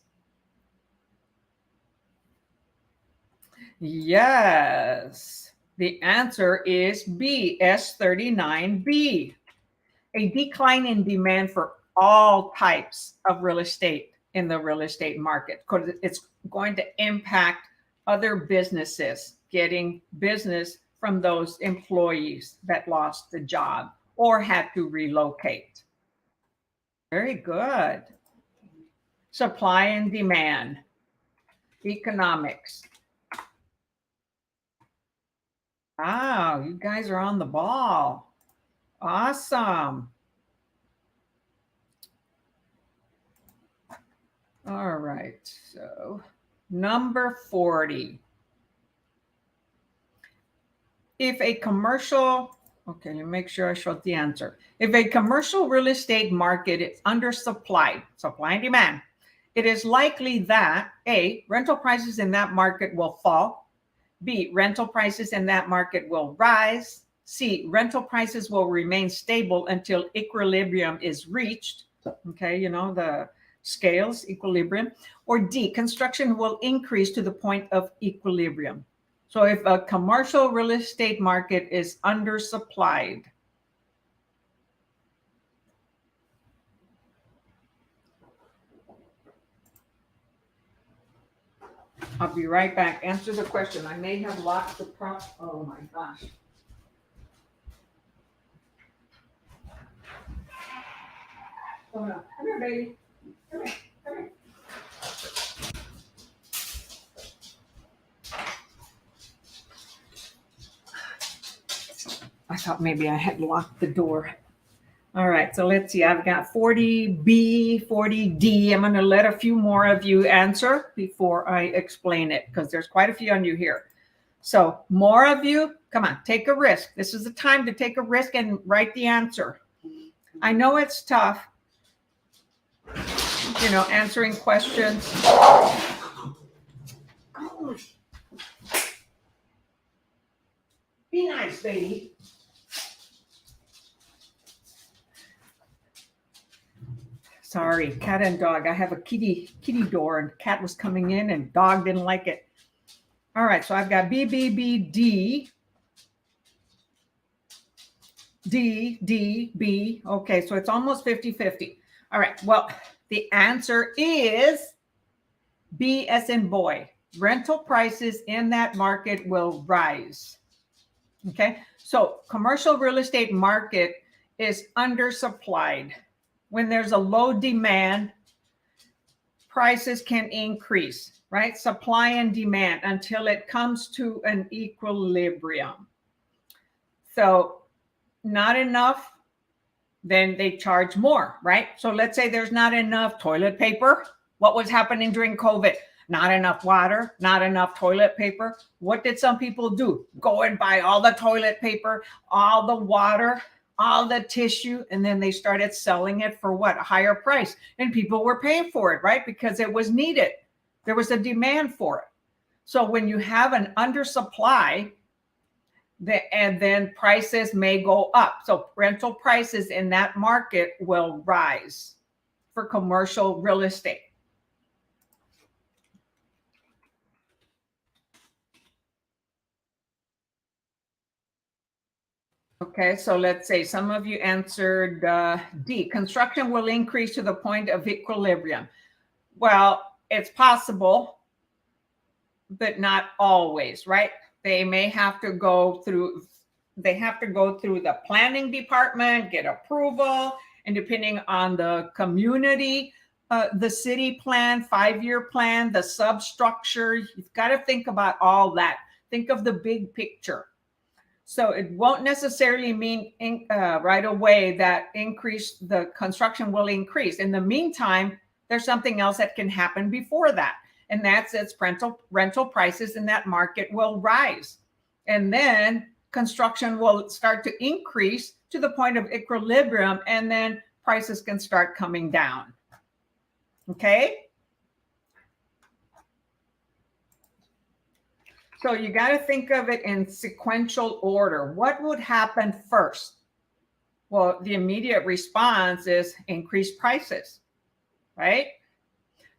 Yes, the answer is B, S39B. A decline in demand for all types of real estate in the real estate market, because it's going to impact other businesses getting business from those employees that lost the job or had to relocate. Very good. Supply and demand, economics. Wow, you guys are on the ball. Awesome. All right, so number 40. If a commercial, okay, let me make sure I showed the answer. If a commercial real estate market is undersupplied, supply and demand, it is likely that A, rental prices in that market will fall. B, rental prices in that market will rise. C, rental prices will remain stable until equilibrium is reached. Okay, you know, the scales, equilibrium. Or D, construction will increase to the point of equilibrium. So if a commercial real estate market is undersupplied, I'll be right back. Answer the question. I may have lost the prop. Oh my gosh. Oh no. Come here, baby. Come here. Come here. I thought maybe I had locked the door. All right, so let's see. I've got 40B, 40D. I'm going to let a few more of you answer before I explain it because there's quite a few on you here. So more of you, come on, take a risk. This is the time to take a risk and write the answer. I know it's tough, answering questions. Be nice, baby. Sorry, cat and dog. I have a kitty door, and cat was coming in, and dog didn't like it. All right, so I've got B, B, B, D, D, D, B. Okay, so it's almost 50-50. All right, well, the answer is B as in boy. Rental prices in that market will rise. Okay, so commercial real estate market is undersupplied. When there's a low demand, prices can increase, right? Supply and demand until it comes to an equilibrium. So not enough, then they charge more, right? So let's say there's not enough toilet paper. What was happening during COVID? Not enough water, not enough toilet paper. What did some people do? Go and buy all the toilet paper, all the water, all the tissue, and then they started selling it for what? A higher price. And people were paying for it, right? Because it was needed. There was a demand for it. So when you have an undersupply, and then prices may go up. So rental prices in that market will rise for commercial real estate. Okay, so let's say some of you answered D. Construction will increase to the point of equilibrium. Well, it's possible, but not always, right? They may have to go through, the planning department, get approval, and depending on the community, the city plan, 5-year plan, the substructure, you've got to think about all that. Think of the big picture. So it won't necessarily mean right away that the construction will increase. In the meantime, there's something else that can happen before that. And that's its rental prices in that market will rise. And then construction will start to increase to the point of equilibrium, and then prices can start coming down. Okay? So you got to think of it in sequential order. What would happen first? Well, the immediate response is increased prices, right?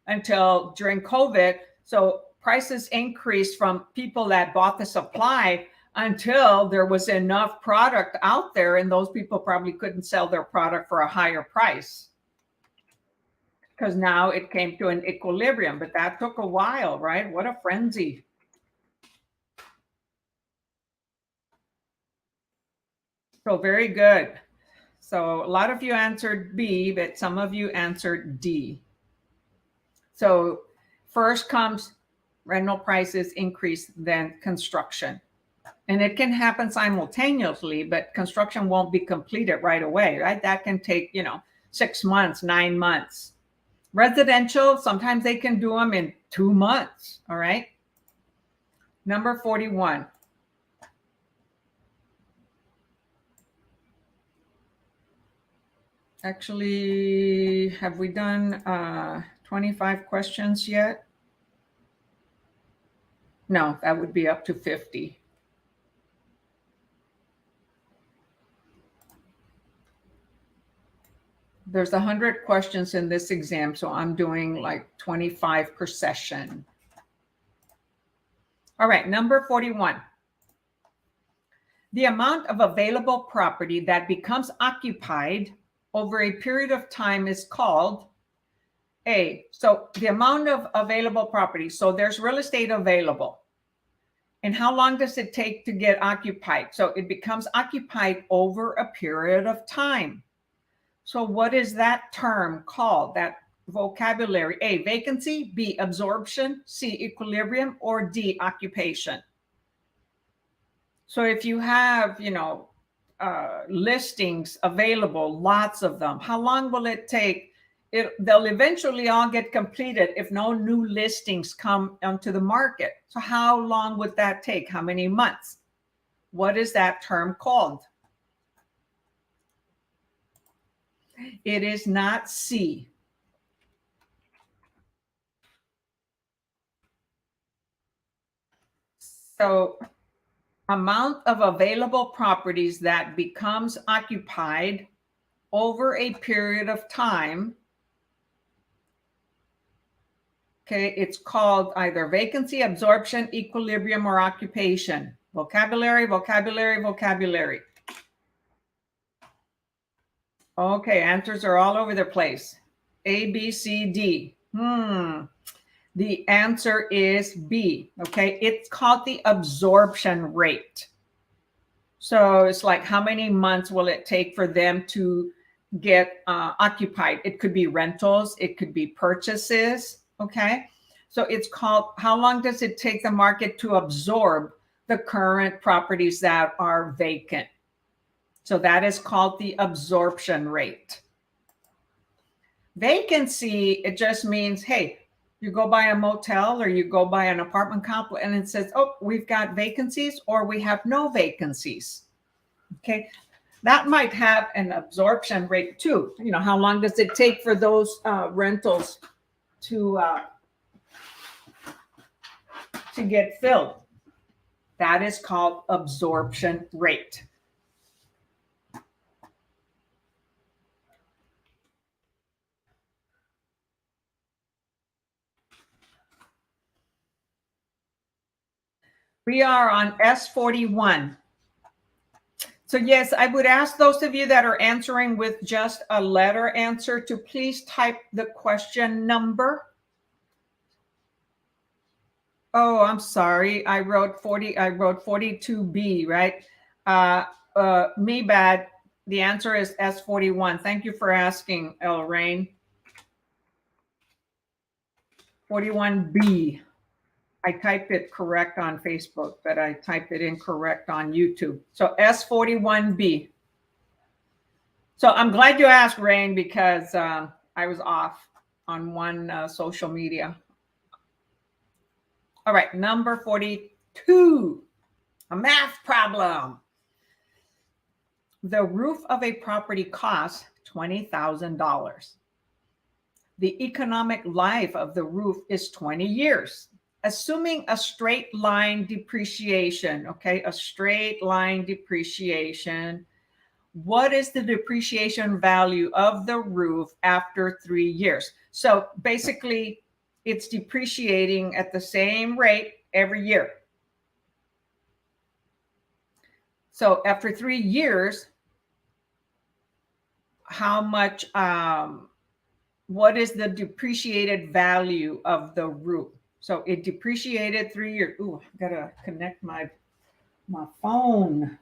Until during COVID, so prices increased from people that bought the supply until there was enough product out there, and those people probably couldn't sell their product for a higher price because now it came to an equilibrium. But that took a while, right? What a frenzy. So very good. So a lot of you answered B, but some of you answered D. So first comes rental prices increase, then construction. And it can happen simultaneously, but construction won't be completed right away, right? That can take, 6 months, 9 months. Residential, sometimes they can do them in 2 months, all right? Number 41. Actually, have we done 25 questions yet? No, that would be up to 50. There's 100 questions in this exam, so I'm doing like 25 per session. All right, number 41. The amount of available property that becomes occupied over a period of time is called A. So the amount of available property. So there's real estate available. And how long does it take to get occupied? So it becomes occupied over a period of time. So what is that term called? That vocabulary? A, vacancy, B, absorption, C, equilibrium, or D, occupation. So if you have, listings available, lots of them, how long will it take? They'll eventually all get completed if no new listings come onto the market. So how long would that take? How many months? What is that term called? It is not C. So amount of available properties that becomes occupied over a period of time. Okay, it's called either vacancy, absorption, equilibrium, or occupation. Vocabulary, vocabulary, vocabulary. Okay, answers are all over the place. A, B, C, D. The answer is B. Okay, it's called the absorption rate. So it's like, how many months will it take for them to get occupied? It could be rentals, it could be purchases. Okay, so it's called, how long does it take the market to absorb the current properties that are vacant? So that is called the absorption rate. Vacancy, it just means, hey, you go by a motel or you go by an apartment complex and it says, oh, we've got vacancies or we have no vacancies. Okay, that might have an absorption rate too. How long does it take for those rentals to get filled? That is called absorption rate. We are on S41. So yes, I would ask those of you that are answering with just a letter answer to please type the question number. Oh, I'm sorry. I wrote 42B, right? Me bad. The answer is S41. Thank you for asking, El Rain. 41B. I typed it correct on Facebook, but I typed it incorrect on YouTube. So S41B. So I'm glad you asked, Rain, because I was off on one social media. All right, number 42, a math problem. The roof of a property costs $20,000. The economic life of the roof is 20 years. Assuming a straight line depreciation, okay, a straight line depreciation, what is the depreciation value of the roof after 3 years? So basically, it's depreciating at the same rate every year. So after 3 years, how much, what is the depreciated value of the roof? So it depreciated 3 years. Ooh, I gotta connect my phone.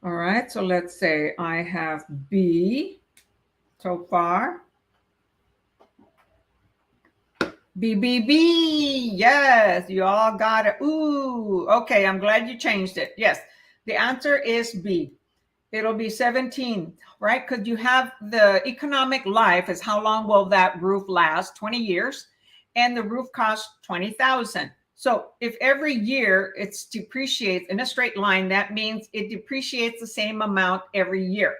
All right, so let's say I have B so far. B. Yes, you all got it. Ooh, okay, I'm glad you changed it. Yes, the answer is B. It'll be 17, right? Because you have the economic life is how long will that roof last? 20 years. And the roof costs 20,000. So if every year it's depreciates in a straight line, that means it depreciates the same amount every year.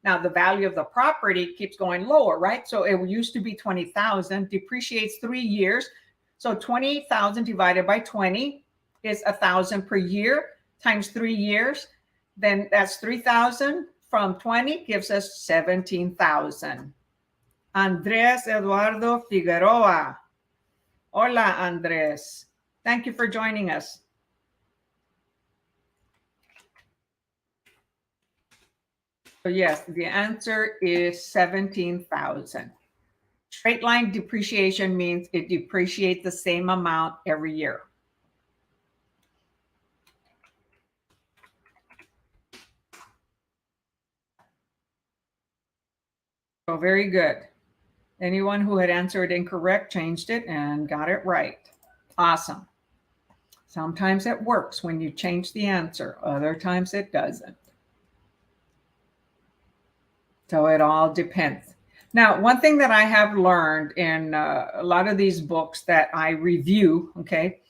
Now the value of the property keeps going lower, right? So it used to be 20,000, depreciates 3 years. So 20,000 divided by 20 is 1,000 per year times 3 years. Then that's 3,000 from 20 gives us 17,000. Andres Eduardo Figueroa. Hola, Andres. Thank you for joining us. So yes, the answer is 17,000. Straight line depreciation means it depreciates the same amount every year. So very good. Anyone who had answered incorrect changed it and got it right. Awesome. Sometimes it works when you change the answer. Other times it doesn't. So it all depends. Now, one thing that I have learned in a lot of these books that I review, okay,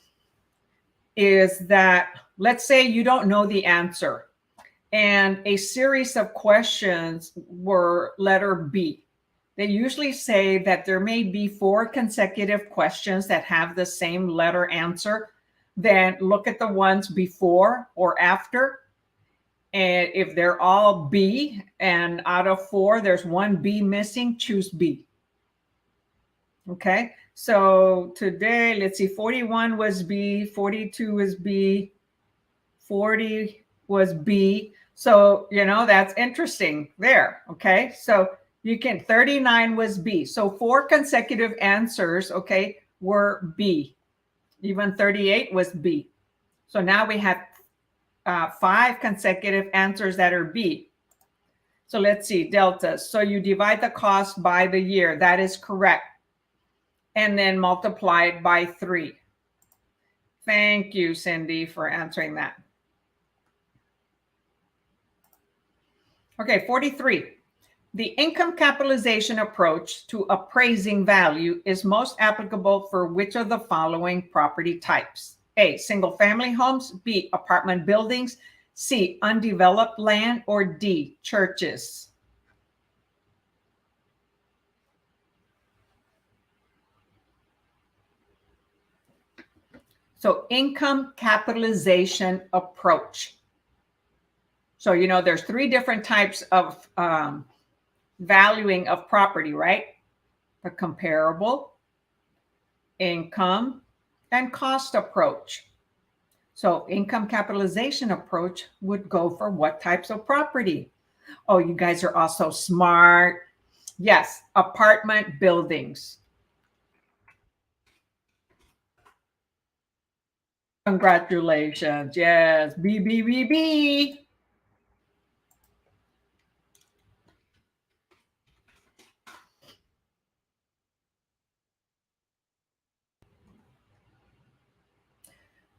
is that let's say you don't know the answer and a series of questions were letter B. They usually say that there may be 4 consecutive questions that have the same letter answer. Then look at the ones before or after. And if they're all B and out of 4, there's one B missing, choose B. Okay. So today, let's see, 41 was B, 42 is B, 40 was B. So, that's interesting there. Okay. So you can, 39 was B. So 4 consecutive answers, okay, were B. Even 38 was B. So now we have 5 consecutive answers that are B. So let's see, deltas. So you divide the cost by the year. That is correct. And then multiply it by 3. Thank you, Cindy, for answering that. Okay, 43. The income capitalization approach to appraising value is most applicable for which of the following property types? A, single family homes, B, apartment buildings, C, undeveloped land, or D, churches. So income capitalization approach. So, there's 3 different types of valuing of property, right? The comparable, income, and cost approach. So income capitalization approach would go for what types of property? Oh, you guys are also smart. Yes, apartment buildings. Congratulations. Yes, B, B, B, B.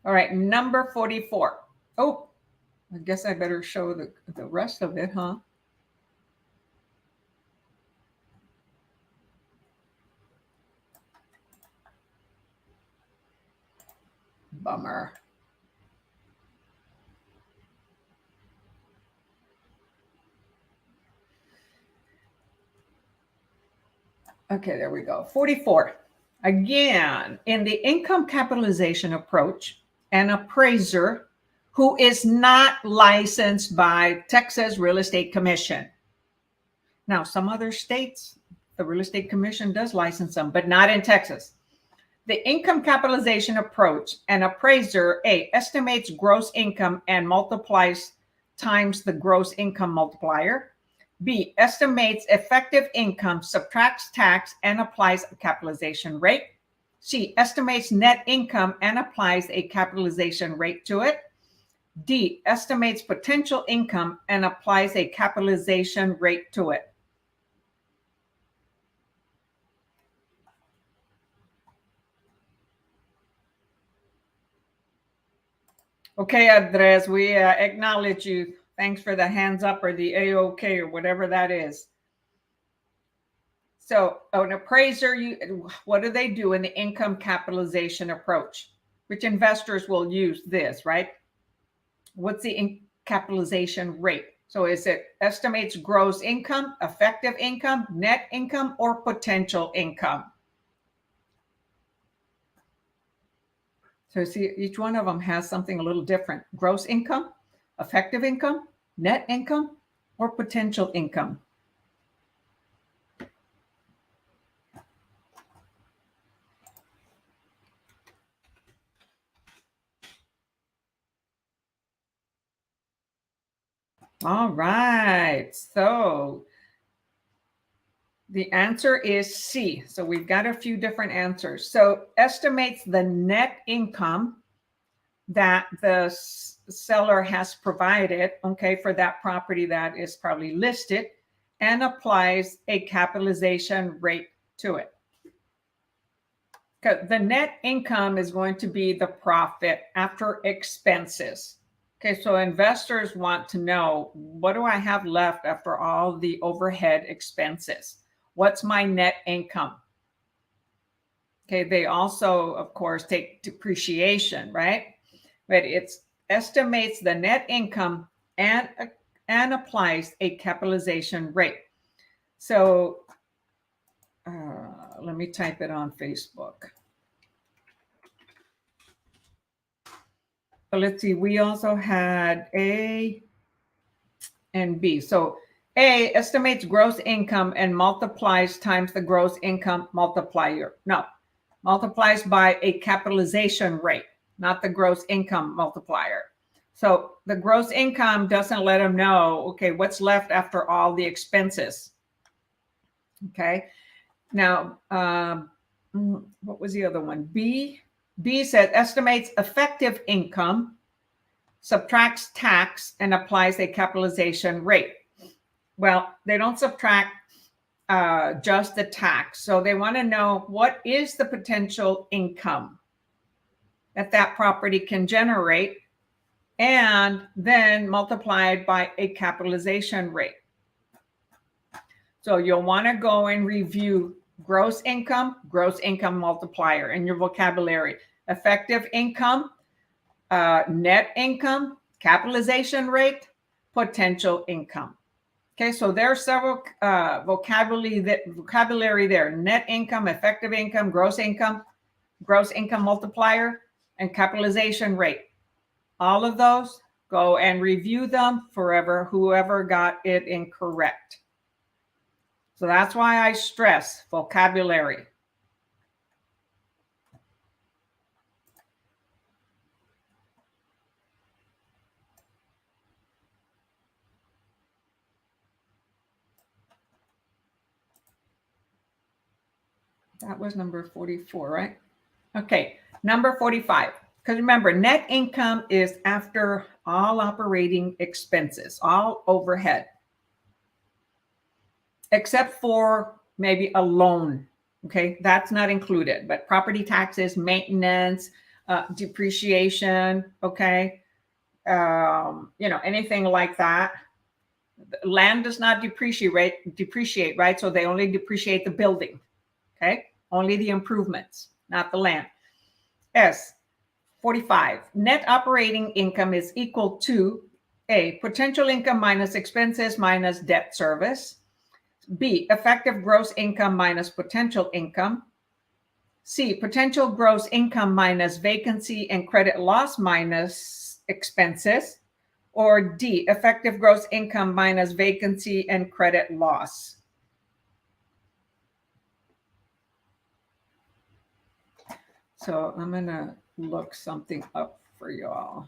All right, number 44. Oh, I guess I better show the rest of it, huh? Bummer. Okay, there we go. 44. Again, in the income capitalization approach, an appraiser who is not licensed by Texas Real Estate Commission. Now, some other states, the Real Estate Commission does license them, but not in Texas. The income capitalization approach, an appraiser, A, estimates gross income and multiplies times the gross income multiplier. B, estimates effective income, subtracts tax, and applies a capitalization rate. C, estimates net income and applies a capitalization rate to it. D, estimates potential income and applies a capitalization rate to it. Okay, Andres, we acknowledge you. Thanks for the hands up or the A-OK or whatever that is. So an appraiser, what do they do in the income capitalization approach? Which investors will use this, right? What's the capitalization rate? So is it estimates gross income, effective income, net income, or potential income? So see, each one of them has something a little different. Gross income, effective income, net income, or potential income. All right. So the answer is C. So we've got a few different answers. So estimates the net income that the seller has provided, okay, for that property that is probably listed, and applies a capitalization rate to it. Okay, the net income is going to be the profit after expenses. Okay, so investors want to know, what do I have left after all the overhead expenses? What's my net income? Okay, they also, of course, take depreciation, right? But it estimates the net income and applies a capitalization rate. So let me type it on Facebook. So let's see, we also had A and B. So A estimates gross income and multiplies times the gross income multiplier. No, multiplies by a capitalization rate, not the gross income multiplier. So the gross income doesn't let them know, okay, what's left after all the expenses. Okay. Now, what was the other one? B said estimates effective income, subtracts tax, and applies a capitalization rate. Well, they don't subtract just the tax. So they want to know, what is the potential income that property can generate, and then multiplied by a capitalization rate. So you'll want to go and review gross income multiplier in your vocabulary, effective income, net income, capitalization rate, potential income. Okay, so there are several vocabulary there: net income, effective income, gross income multiplier, and capitalization rate. All of those, go and review them forever, whoever got it incorrect. So that's why I stress vocabulary. That was number 44, right? Okay, number 45. Because remember, net income is after all operating expenses, all overhead, except for maybe a loan. Okay, that's not included, but property taxes, maintenance, depreciation, okay, anything like that. Land does not depreciate, right? So they only depreciate the building, okay? Only the improvements, not the land. S, 45. Net operating income is equal to A, potential income minus expenses minus debt service. B, effective gross income minus potential income. C, potential gross income minus vacancy and credit loss minus expenses. Or D, effective gross income minus vacancy and credit loss. So I'm going to look something up for y'all.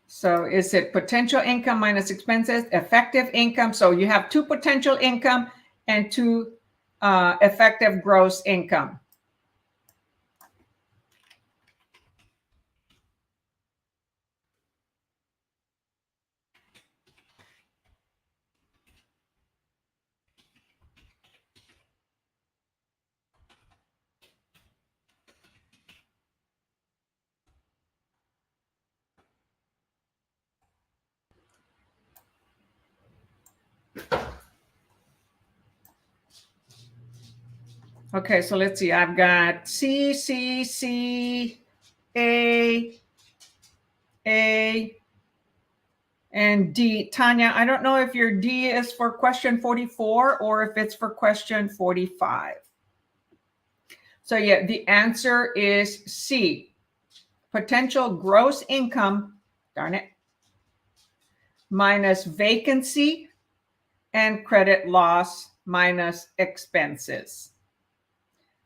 So is it potential income minus expenses, effective income? So you have two potential income and two effective gross income. Okay, so let's see. I've got C, C, C, A, and D. Tanya, I don't know if your D is for question 44 or if it's for question 45. So yeah, the answer is C. Potential gross income, darn it, minus vacancy and credit loss minus expenses.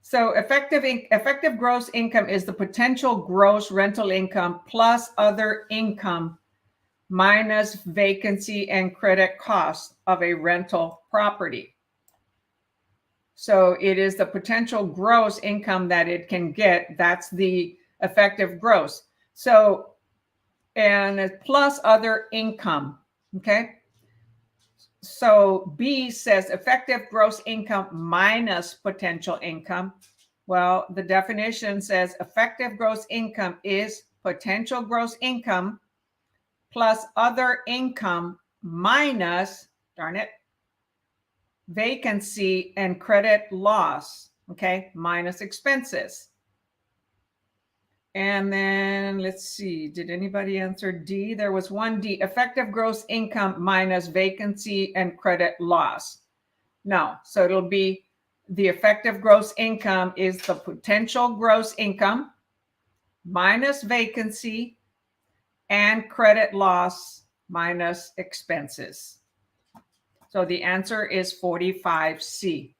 So effective gross income is the potential gross rental income plus other income minus vacancy and credit costs of a rental property. So it is the potential gross income that it can get. That's the effective gross. So, and plus other income, okay? So B says effective gross income minus potential income. Well, the definition says effective gross income is potential gross income plus other income minus, darn it, vacancy and credit loss, okay, minus expenses. And then let's see, did anybody answer D? There was one D, effective gross income minus vacancy and credit loss. No, so it'll be the effective gross income is the potential gross income minus vacancy and credit loss minus expenses. So the answer is 45C.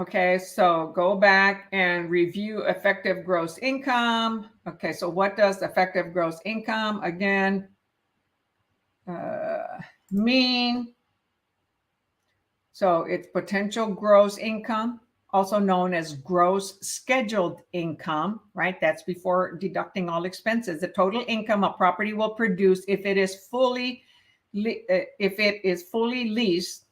Okay, so go back and review effective gross income. Okay, so what does effective gross income again mean? So it's potential gross income, also known as gross scheduled income, right? That's before deducting all expenses. The total income a property will produce if it is fully leased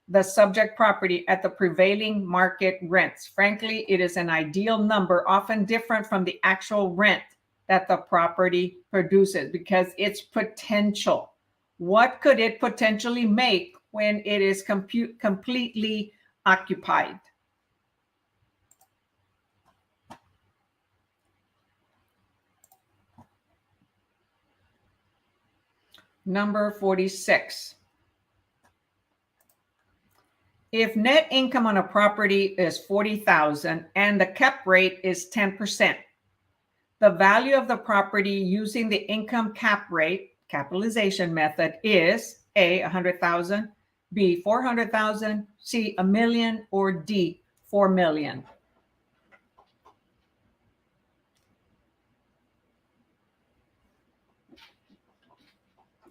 the subject property at the prevailing market rents. Frankly, it is an ideal number, often different from the actual rent that the property produces because it's potential. What could it potentially make when it is completely occupied? Number 46. If net income on a property is $40,000 and the cap rate is 10%, the value of the property using the income cap rate capitalization method is A, 100,000, B, 400,000, C, $1 million, or D, $4 million.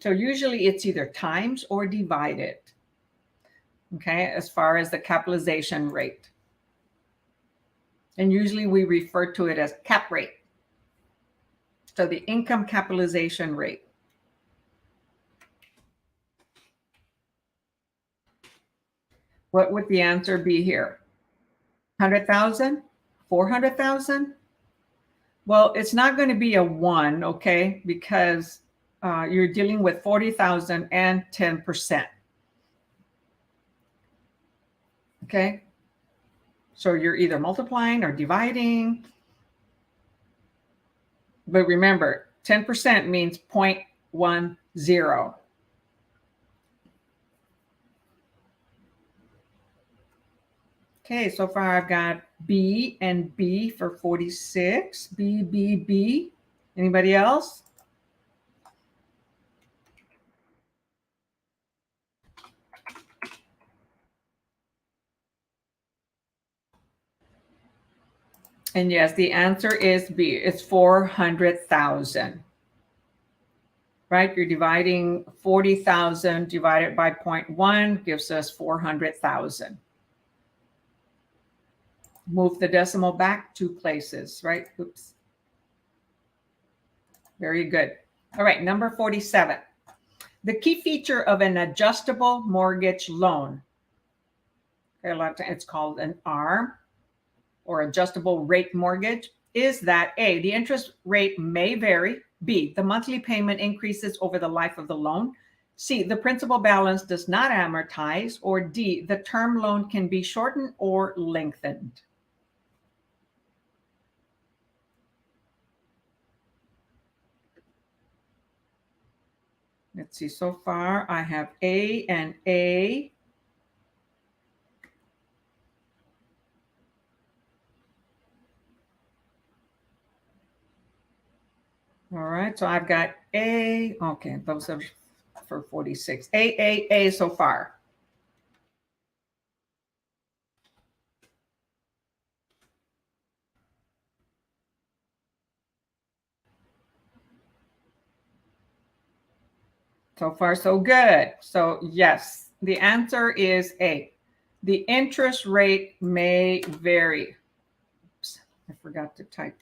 So usually it's either times or divided. Okay, as far as the capitalization rate. And usually we refer to it as cap rate. So the income capitalization rate. What would the answer be here? 100,000? 400,000? Well, it's not going to be a 1, okay, because you're dealing with 40,000 and 10%. Okay, so you're either multiplying or dividing. But remember, 10% means 0.10. Okay, so far I've got B and B for 46. B, B, B. Anybody else? And yes, the answer is B. It's 400,000. Right? You're dividing 40,000 divided by 0.1 gives us 400,000. Move the decimal back 2 places, right? Oops. Very good. All right, number 47. The key feature of an adjustable mortgage loan, okay, a lot of times it's called an ARM or adjustable rate mortgage, is that A, the interest rate may vary, B, the monthly payment increases over the life of the loan, C, the principal balance does not amortize, or D, the term loan can be shortened or lengthened. Let's see, so far I have A and A. All right, so I've got A. Okay, those are for 46. A so far. So far, so good. So yes, the answer is A. The interest rate may vary. Oops, I forgot to type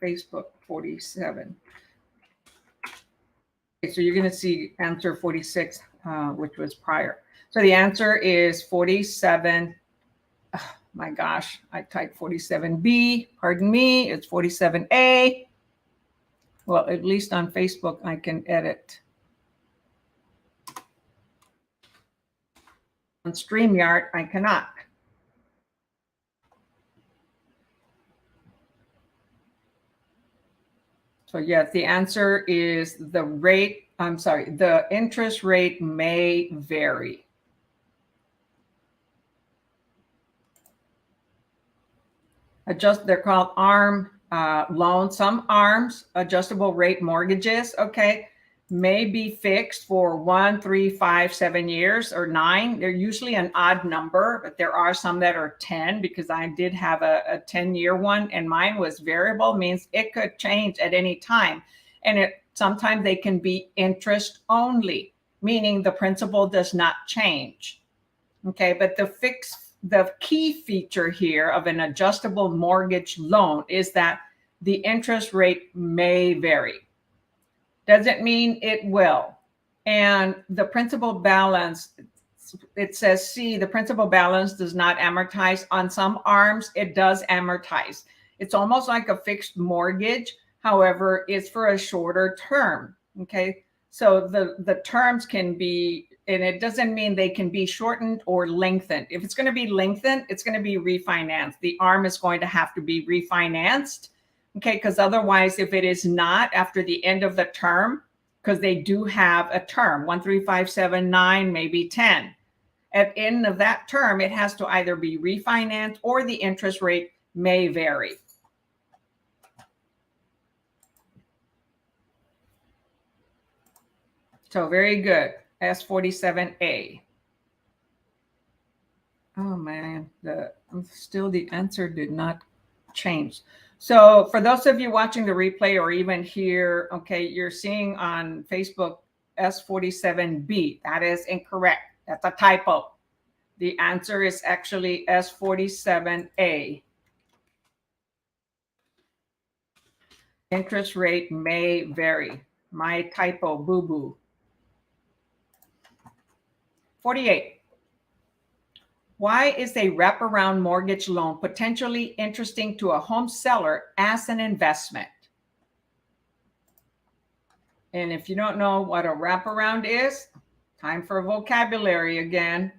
Facebook 47. Okay, so you're going to see answer 46, which was prior. So the answer is 47. Oh, my gosh, I typed 47B. Pardon me, it's 47A. Well, at least on Facebook, I can edit. On StreamYard, I cannot. So yes, the answer is the interest rate may vary. They're called ARM loans. Some ARMs, adjustable rate mortgages, okay, may be fixed for 1, 3, 5, 7 years or 9. They're usually an odd number, but there are some that are 10, because I did have a 10-year one, and mine was variable, means it could change at any time. And sometimes they can be interest only, meaning the principal does not change. Okay, but the key feature here of an adjustable mortgage loan is that the interest rate may vary. Doesn't mean it will. And the principal balance, it says C, the principal balance does not amortize. On some ARMs, it does amortize. It's almost like a fixed mortgage. However, it's for a shorter term. Okay, so the terms can be, and it doesn't mean they can be shortened or lengthened. If it's going to be lengthened, it's going to be refinanced. The ARM is going to have to be refinanced. Okay, because otherwise, if it is not after the end of the term, because they do have a term, 1, 3, 5, 7, 9, maybe 10. At the end of that term, it has to either be refinanced or the interest rate may vary. So very good. S47A. Oh man, the answer did not change. So for those of you watching the replay or even here, okay, you're seeing on Facebook S47B. That is incorrect. That's a typo. The answer is actually S47A. Interest rate may vary. My typo, boo-boo. 48. Why is a wraparound mortgage loan potentially interesting to a home seller as an investment? And if you don't know what a wraparound is, time for vocabulary again.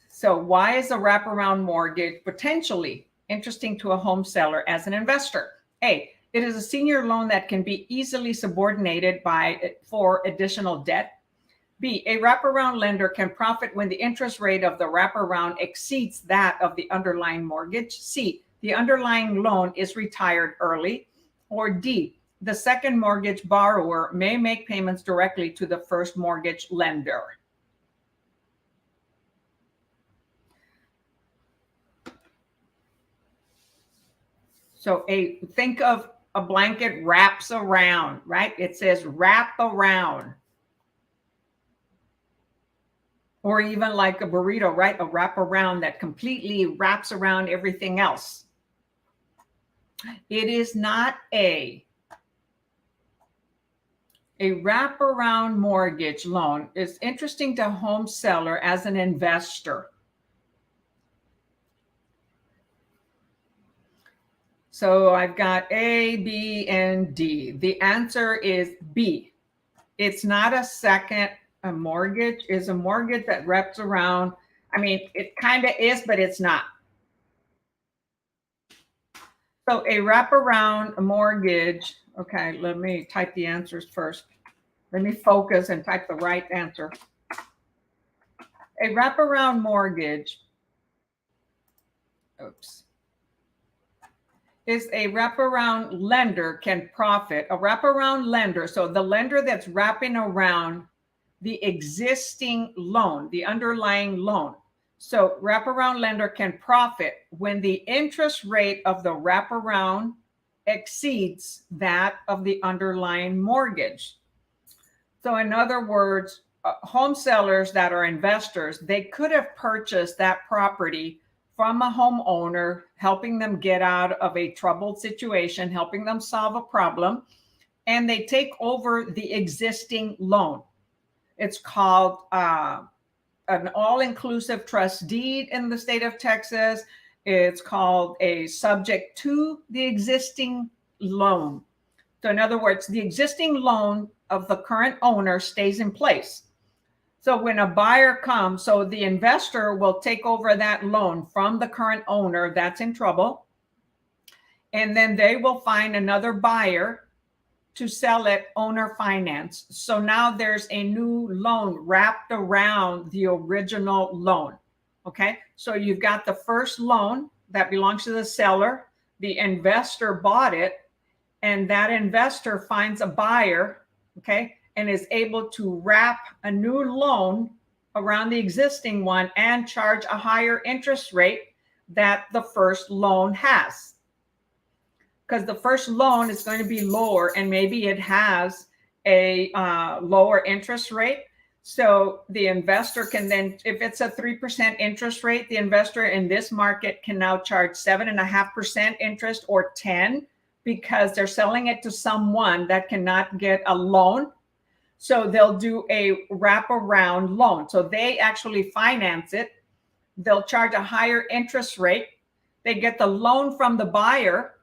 So why is a wraparound mortgage potentially interesting to a home seller as an investor? A, it is a senior loan that can be easily subordinated for additional debt. B, a wraparound lender can profit when the interest rate of the wraparound exceeds that of the underlying mortgage. C, the underlying loan is retired early. Or D, the second mortgage borrower may make payments directly to the first mortgage lender. So think of a blanket wraps around, right? It says wrap around. Or even like a burrito, right? A wrap around that completely wraps around everything else. It is not a wraparound mortgage loan is interesting to home seller as an investor. So I've got A, B, and D. The answer is B. It's not a second. A mortgage is a mortgage that wraps around. I mean, it kind of is, but it's not. So a wraparound mortgage, Okay, let me type the answers first. Let me focus and type the right answer. A wraparound mortgage, oops, is a wraparound lender can profit. A wraparound lender, so the lender that's wrapping around the existing loan, the underlying loan. So wraparound lender can profit when the interest rate of the wraparound exceeds that of the underlying mortgage. So in other words, home sellers that are investors, they could have purchased that property from a homeowner, helping them get out of a troubled situation, helping them solve a problem, and they take over the existing loan. It's called an all-inclusive trust deed in the state of Texas. It's called a subject to the existing loan. So in other words, the existing loan of the current owner stays in place. So when a buyer comes, so the investor will take over that loan from the current owner that's in trouble, and then they will find another buyer to sell it owner finance. So now there's a new loan wrapped around the original loan. Okay, so you've got the first loan that belongs to the seller. The investor bought it, and that investor finds a buyer, okay, and is able to wrap a new loan around the existing one and charge a higher interest rate that the first loan has. Because the first loan is going to be lower, and maybe it has a lower interest rate. So the investor can then, if it's a 3% interest rate, the investor in this market can now charge 7.5% interest or 10, because they're selling it to someone that cannot get a loan. So they'll do a wraparound loan. So they actually finance it. They'll charge a higher interest rate. They get the loan from the buyer,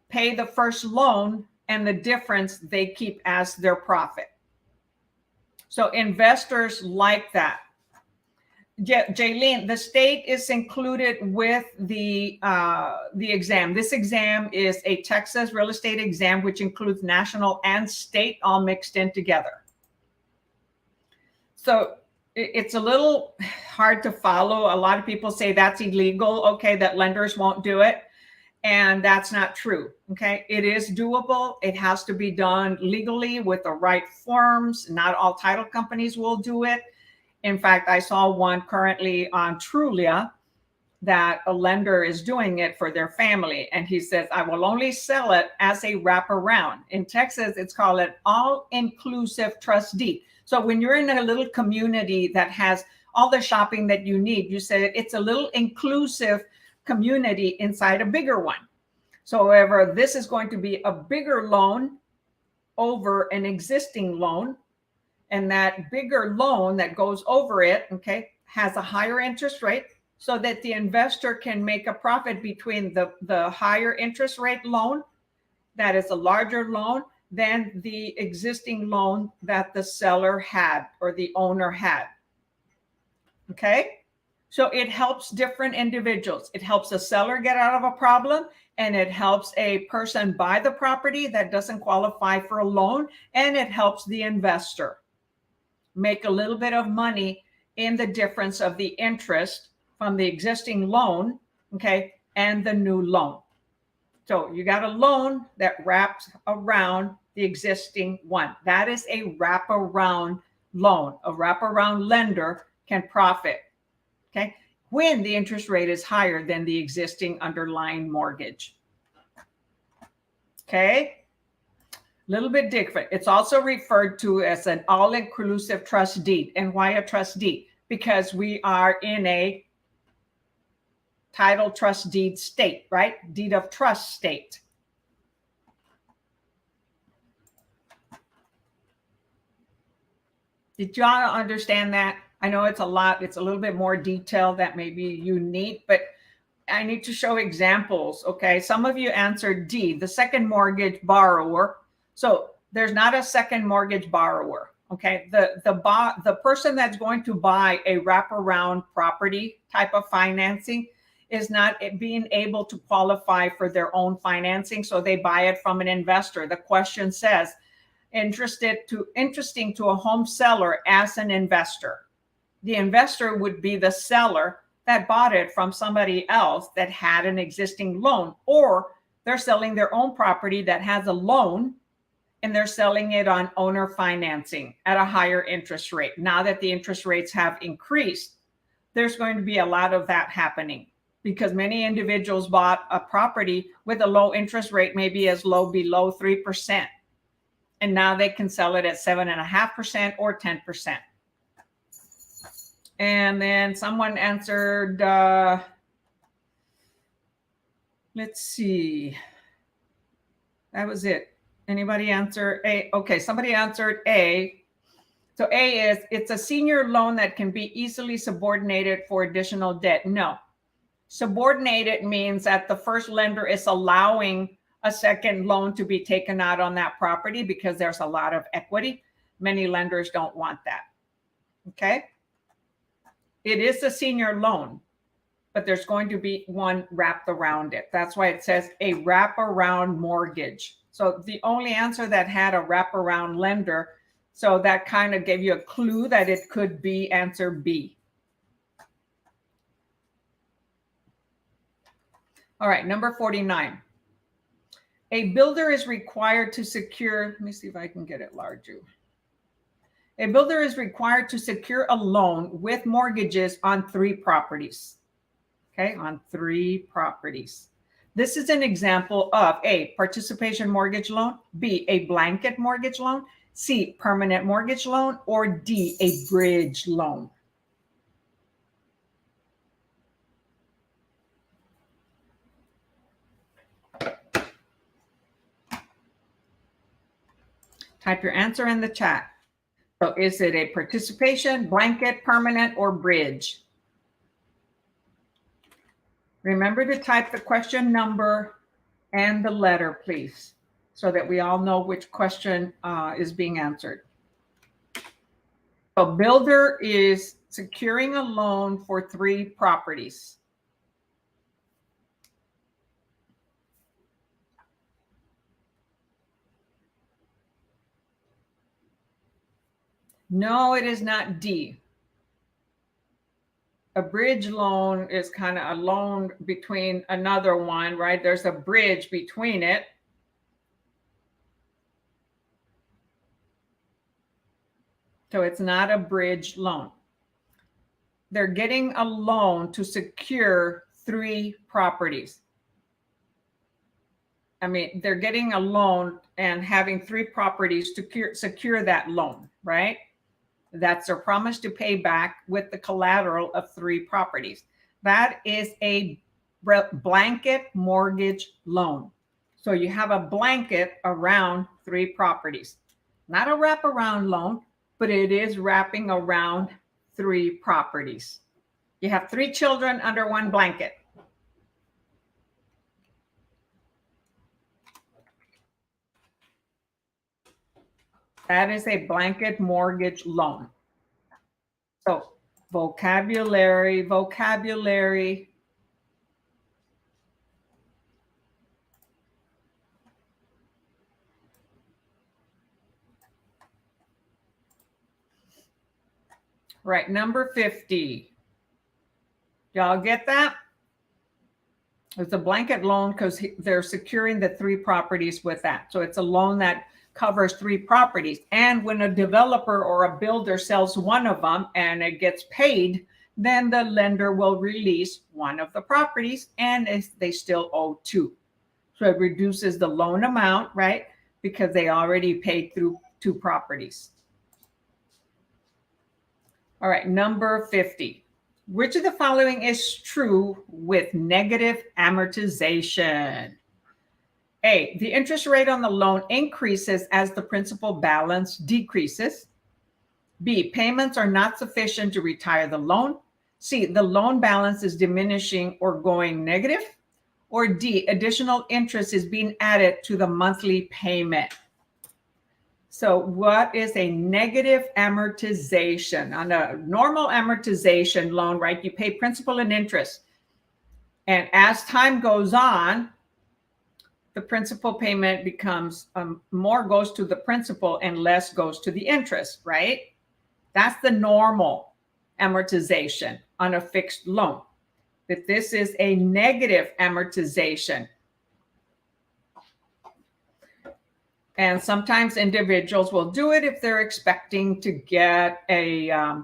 pay the first loan, and the difference they keep as their profit. So investors like that. Jaylene, the state is included with the exam. This exam is a Texas real estate exam, which includes national and state all mixed in together. So it's a little hard to follow. A lot of people say that's illegal. Okay, that lenders won't do it. And that's not true. Okay, it is doable. It has to be done legally with the right forms. Not all title companies will do it. In fact, I saw one currently on Trulia that a lender is doing it for their family. And he says, I will only sell it as a wraparound. In Texas, it's called an all-inclusive trust deed. So when you're in a little community that has all the shopping that you need, you say it's a little inclusive community inside a bigger one. So however, this is going to be a bigger loan over an existing loan. And that bigger loan that goes over it, okay, has a higher interest rate, so that the investor can make a profit between the higher interest rate loan, that is a larger loan, than the existing loan that the seller had or the owner had. Okay, so it helps different individuals. It helps a seller get out of a problem, and it helps a person buy the property that doesn't qualify for a loan, and it helps the investor make a little bit of money in the difference of the interest from the existing loan, okay, and the new loan. So you got a loan that wraps around the existing one. That is a wraparound loan. A wraparound lender can profit, okay, when the interest rate is higher than the existing underlying mortgage. Okay. Little bit different. It's also referred to as an all-inclusive trust deed. And why a trust deed? Because we are in a title trust deed state, right? Deed of trust state. Did y'all understand that? I know it's a lot. It's a little bit more detail that maybe you need, but I need to show examples. Okay. Some of you answered D, the second mortgage borrower. So there's not a second mortgage borrower. Okay. The person that's going to buy a wraparound property type of financing is not being able to qualify for their own financing, so they buy it from an investor. The question says, interesting to a home seller as an investor. The investor would be the seller that bought it from somebody else that had an existing loan, or they're selling their own property that has a loan and they're selling it on owner financing at a higher interest rate. Now that the interest rates have increased, there's going to be a lot of that happening because many individuals bought a property with a low interest rate, maybe as low below 3%. And now they can sell it at 7.5% or 10%. And then someone answered, let's see. That was it. Anybody answer A? Okay, somebody answered A. So A is, it's a senior loan that can be easily subordinated for additional debt. No. Subordinated means that the first lender is allowing a second loan to be taken out on that property because there's a lot of equity. Many lenders don't want that. Okay. It is a senior loan, but there's going to be one wrapped around it. That's why it says a wraparound mortgage. So the only answer that had a wraparound lender, so that kind of gave you a clue that it could be answer B. All right, number 49. A builder is required to secure, let me see if I can get it larger. A builder is required to secure a loan with mortgages on 3 properties. Okay, on 3 properties. This is an example of A, participation mortgage loan, B, a blanket mortgage loan, C, permanent mortgage loan, or D, a bridge loan. Type your answer in the chat. So is it a participation, blanket, permanent, or bridge? Remember to type the question number and the letter, please, so that we all know which question is being answered. So builder is securing a loan for 3 properties. No, it is not D. A bridge loan is kind of a loan between another one, right? There's a bridge between it. So it's not a bridge loan. They're getting a loan to secure 3 properties. I mean, they're getting a loan and having 3 properties to secure that loan, right? That's their promise to pay back with the collateral of 3 properties. That is a blanket mortgage loan. So you have a blanket around 3 properties. Not a wraparound loan, but it is wrapping around 3 properties. You have 3 children under 1 blanket. That is a blanket mortgage loan. So vocabulary. Right, number 50. Y'all get that? It's a blanket loan because they're securing the 3 properties with that. So it's a loan that covers 3 properties. And when a developer or a builder sells one of them and it gets paid, then the lender will release one of the properties and they still owe 2. So it reduces the loan amount, right? Because they already paid through 2 properties. All right, number 50. Which of the following is true with negative amortization? A, the interest rate on the loan increases as the principal balance decreases. B, payments are not sufficient to retire the loan. C, the loan balance is diminishing or going negative. Or D, additional interest is being added to the monthly payment. So what is a negative amortization? On a normal amortization loan, right, you pay principal and interest. And as time goes on, the principal payment becomes more goes to the principal and less goes to the interest, right? That's the normal amortization on a fixed loan. But this is a negative amortization. And sometimes individuals will do it if they're expecting to get a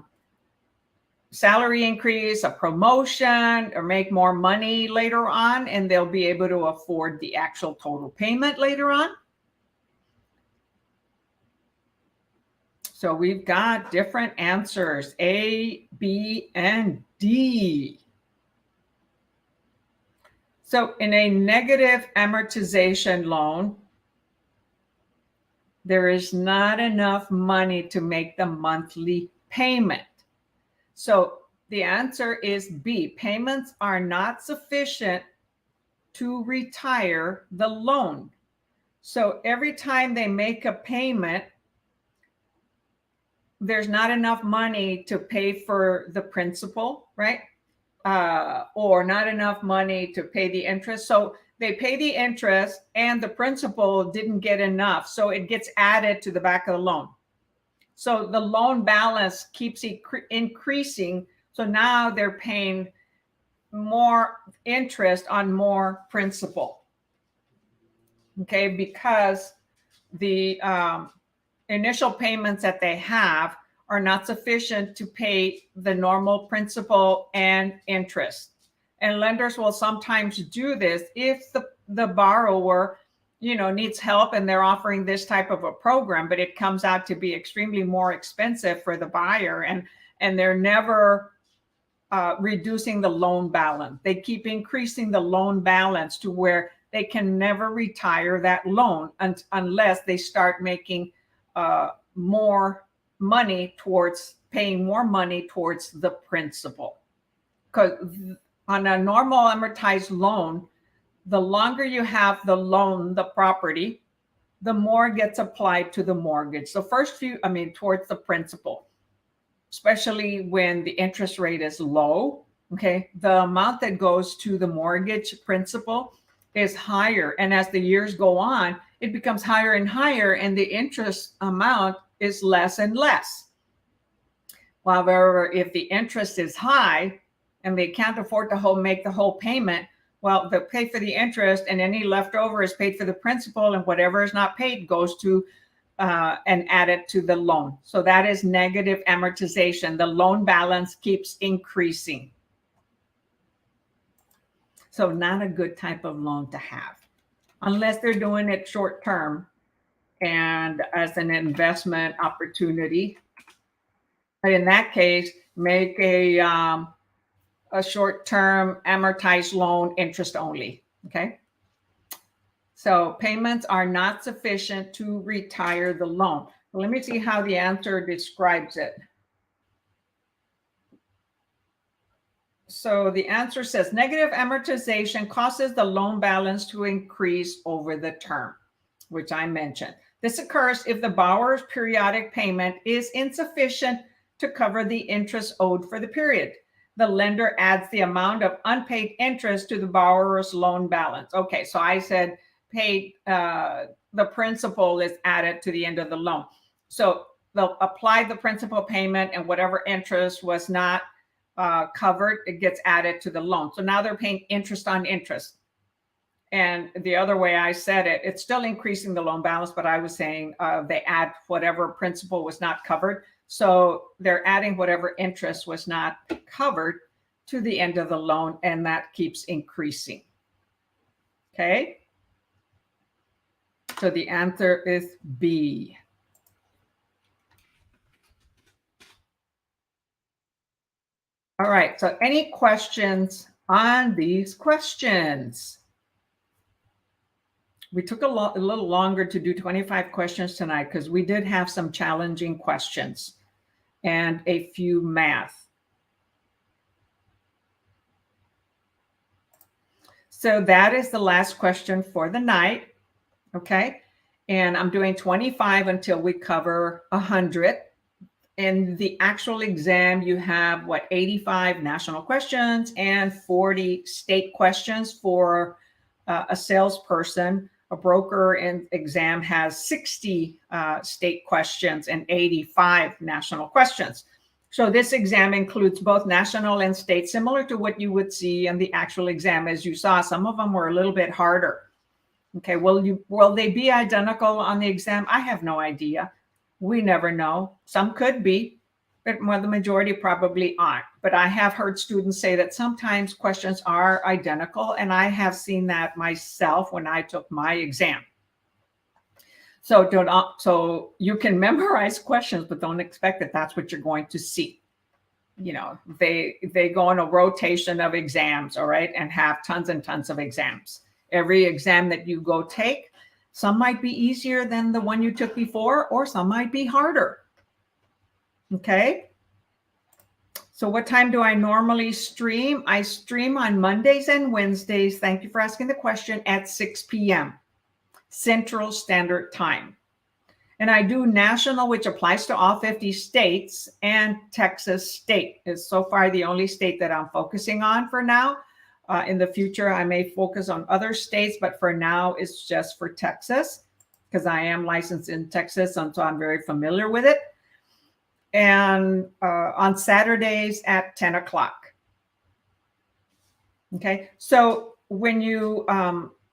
salary increase, a promotion, or make more money later on, and they'll be able to afford the actual total payment later on. So we've got different answers, A, B, and D. So in a negative amortization loan, there is not enough money to make the monthly payment. So the answer is B. Payments are not sufficient to retire the loan. So every time they make a payment, there's not enough money to pay for the principal, right? Or not enough money to pay the interest. So they pay the interest and the principal didn't get enough. So it gets added to the back of the loan. So the loan balance keeps increasing. So now they're paying more interest on more principal. Okay, because the initial payments that they have are not sufficient to pay the normal principal and interest. And lenders will sometimes do this if the borrower, needs help and they're offering this type of a program, but it comes out to be extremely more expensive for the buyer, and they're never reducing the loan balance. They keep increasing the loan balance to where they can never retire that loan unless they start making more money towards paying more money towards the principal. Because on a normal amortized loan, the longer you have the loan, the property, the more gets applied to the mortgage. The first few, towards the principal, especially when the interest rate is low. Okay, the amount that goes to the mortgage principal is higher. And as the years go on, it becomes higher and higher, and the interest amount is less and less. However, if the interest is high and they can't afford to make the whole payment, well, they'll pay for the interest, and any leftover is paid for the principal, and whatever is not paid goes to and added to the loan. So that is negative amortization. The loan balance keeps increasing. So not a good type of loan to have, unless they're doing it short term and as an investment opportunity. But in that case, make a short-term amortized loan, interest only. Okay. So payments are not sufficient to retire the loan. Let me see how the answer describes it. So the answer says negative amortization causes the loan balance to increase over the term, which I mentioned. This occurs if the borrower's periodic payment is insufficient to cover the interest owed for the period. The lender adds the amount of unpaid interest to the borrower's loan balance. Okay, so I said paid, the principal is added to the end of the loan. So they'll apply the principal payment, and whatever interest was not covered, it gets added to the loan. So now they're paying interest on interest. And the other way I said it, it's still increasing the loan balance, but I was saying they add whatever principal was not covered. So they're adding whatever interest was not covered to the end of the loan, and that keeps increasing. Okay. So the answer is B. All right. So any questions on these questions? We took a little longer to do 25 questions tonight because we did have some challenging questions and a few math. So that is the last question for the night. Okay. And I'm doing 25 until we cover 100. in the actual exam, you have 85 national questions and 40 state questions for a salesperson. A broker in exam has 60 state questions and 85 national questions. So this exam includes both national and state, similar to what you would see in the actual exam. As you saw, some of them were a little bit harder. Okay, will they be identical on the exam? I have no idea. We never know. Some could be, but the majority probably aren't. But I have heard students say that sometimes questions are identical, and I have seen that myself when I took my exam. So you can memorize questions, but don't expect that that's what you're going to see. You know, they go in a rotation of exams, all right, and have tons and tons of exams. Every exam that you go take, some might be easier than the one you took before, or some might be harder. Okay. So what time do I normally stream? I stream on Mondays and Wednesdays. Thank you for asking the question, at 6 p.m. Central Standard Time. And I do national, which applies to all 50 states, and Texas state is so far the only state that I'm focusing on for now. In the future, I may focus on other states, but for now, it's just for Texas because I am licensed in Texas, and so I'm very familiar with it. And on Saturdays at 10 o'clock. Okay, so when you,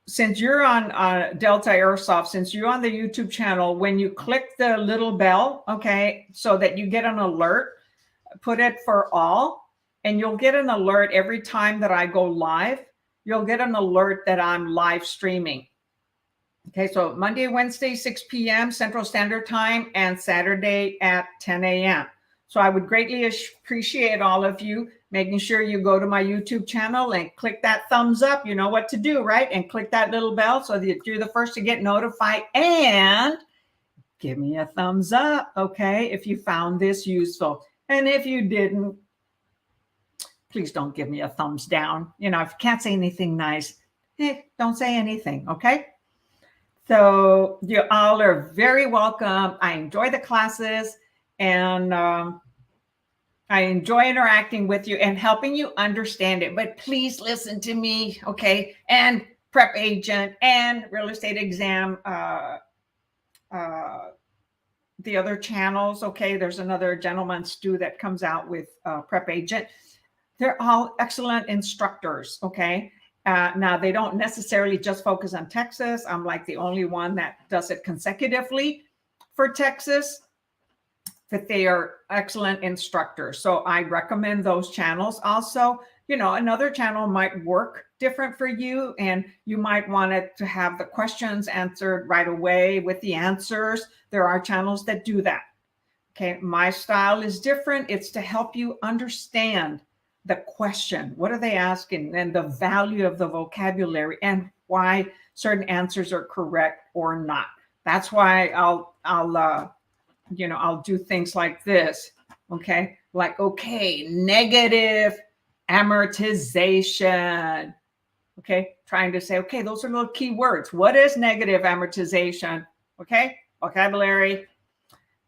since you're on Delta Airsoft, since you're on the YouTube channel, when you click the little bell, okay, so that you get an alert, put it for all, and you'll get an alert every time that I go live. You'll get an alert that I'm live streaming. Okay, so Monday, Wednesday, 6 p.m. Central Standard Time, and Saturday at 10 a.m. So I would greatly appreciate all of you making sure you go to my YouTube channel and click that thumbs up. You know what to do, right? And click that little bell so that you're the first to get notified. And give me a thumbs up, okay, if you found this useful. And if you didn't, please don't give me a thumbs down. You know, if you can't say anything nice, don't say anything, okay? So you all are very welcome. I enjoy the classes, and I enjoy interacting with you and helping you understand it. But please listen to me, okay? And Prep Agent and Real Estate Exam, the other channels, okay? There's another gentleman, Stu, that comes out with Prep Agent. They're all excellent instructors, okay? Now, they don't necessarily just focus on Texas. I'm like the only one that does it consecutively for Texas, but they are excellent instructors. So I recommend those channels. Also, you know, another channel might work different for you, and you might want it to have the questions answered right away with the answers. There are channels that do that. Okay, my style is different. It's to help you understand the question. What are they asking? And the value of the vocabulary and why certain answers are correct or not. That's why I'll do things like this. Okay. Like, okay, negative amortization. Okay. Trying to say, okay, those are little key words. What is negative amortization? Okay. Vocabulary.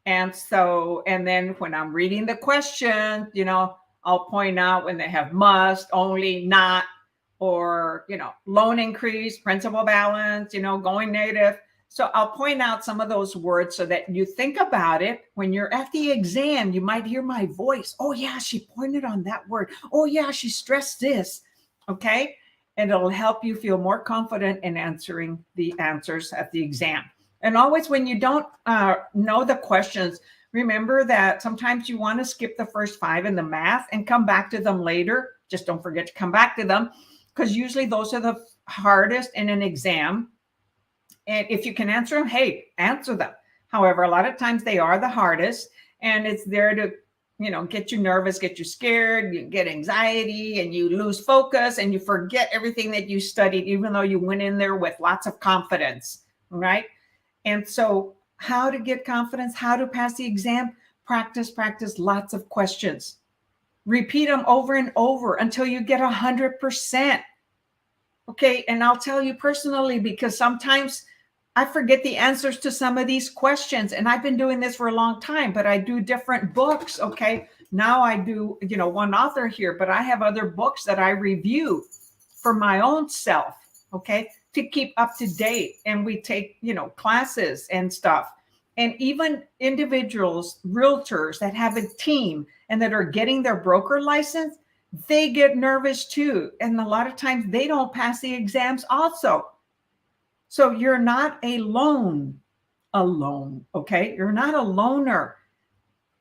And then when I'm reading the question, you know, I'll point out when they have must, only, not, or, you know, loan increase, principal balance, you know, going negative. So I'll point out some of those words so that you think about it. When you're at the exam, you might hear my voice. Oh, yeah, she pointed on that word. Oh, yeah, she stressed this. Okay. And it'll help you feel more confident in answering the answers at the exam. And always when you don't know the questions, remember that sometimes you want to skip the first 5 in the math and come back to them later. Just don't forget to come back to them, because usually those are the hardest in an exam. And if you can answer them, hey, answer them. However, a lot of times they are the hardest, and it's there to, you know, get you nervous, get you scared, you get anxiety, and you lose focus, and you forget everything that you studied, even though you went in there with lots of confidence, right? And so how to get confidence, how to pass the exam, practice lots of questions. Repeat them over and over until you get 100%. Okay, and I'll tell you personally, because sometimes I forget the answers to some of these questions. And I've been doing this for a long time, but I do different books. Okay. Now I do, one author here, but I have other books that I review for my own self. Okay. To keep up to date. And we take, classes and stuff. And even individuals, realtors that have a team and that are getting their broker license, they get nervous too. And a lot of times they don't pass the exams also. So you're not alone, okay? You're not a loner.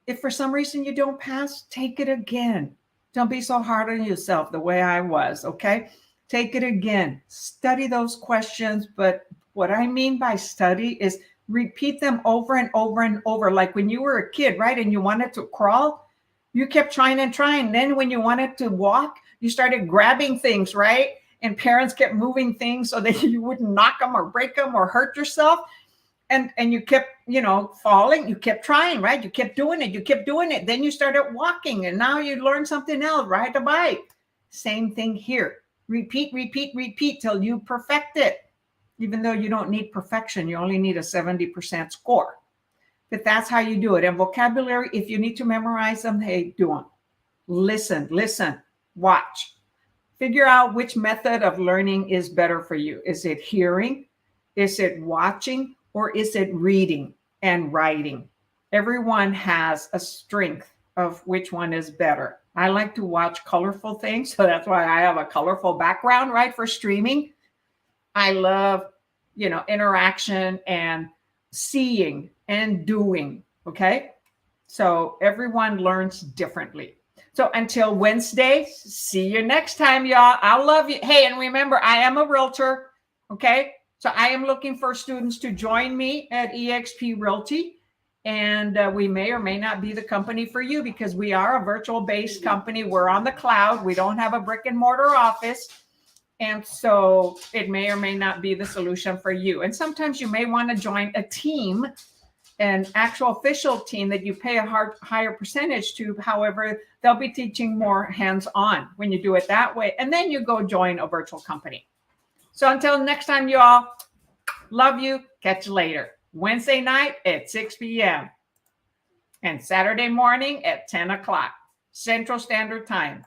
If for some reason you don't pass, take it again. Don't be so hard on yourself the way I was, okay? Take it again. Study those questions. But what I mean by study is repeat them over and over and over. Like when you were a kid, right? And you wanted to crawl, you kept trying and trying. Then when you wanted to walk, you started grabbing things, right? And parents kept moving things so that you wouldn't knock them or break them or hurt yourself. And you kept, falling. You kept trying, right? You kept doing it. You kept doing it. Then you started walking and now you learned something else, ride a bike. Same thing here. Repeat, repeat, repeat till you perfect it. Even though you don't need perfection, you only need a 70% score. But that's how you do it. And vocabulary, if you need to memorize them, hey, do them. Listen, watch. Figure out which method of learning is better for you. Is it hearing? Is it watching? Or is it reading and writing? Everyone has a strength of which one is better. I like to watch colorful things. So that's why I have a colorful background, right? For streaming. I love, interaction and seeing and doing. Okay. So everyone learns differently. So until Wednesday, see you next time, y'all. I love you. Hey, and remember, I am a realtor. Okay. So I am looking for students to join me at eXp Realty. And we may or may not be the company for you because we are a virtual-based company. We're on the cloud. We don't have a brick and mortar office. And so it may or may not be the solution for you. And sometimes you may want to join a team, an actual official team that you pay a higher percentage to. However, they'll be teaching more hands-on when you do it that way. And then you go join a virtual company. So until next time, y'all, love you. Catch you later. Wednesday night at 6 p.m. and Saturday morning at 10 o'clock Central Standard Time.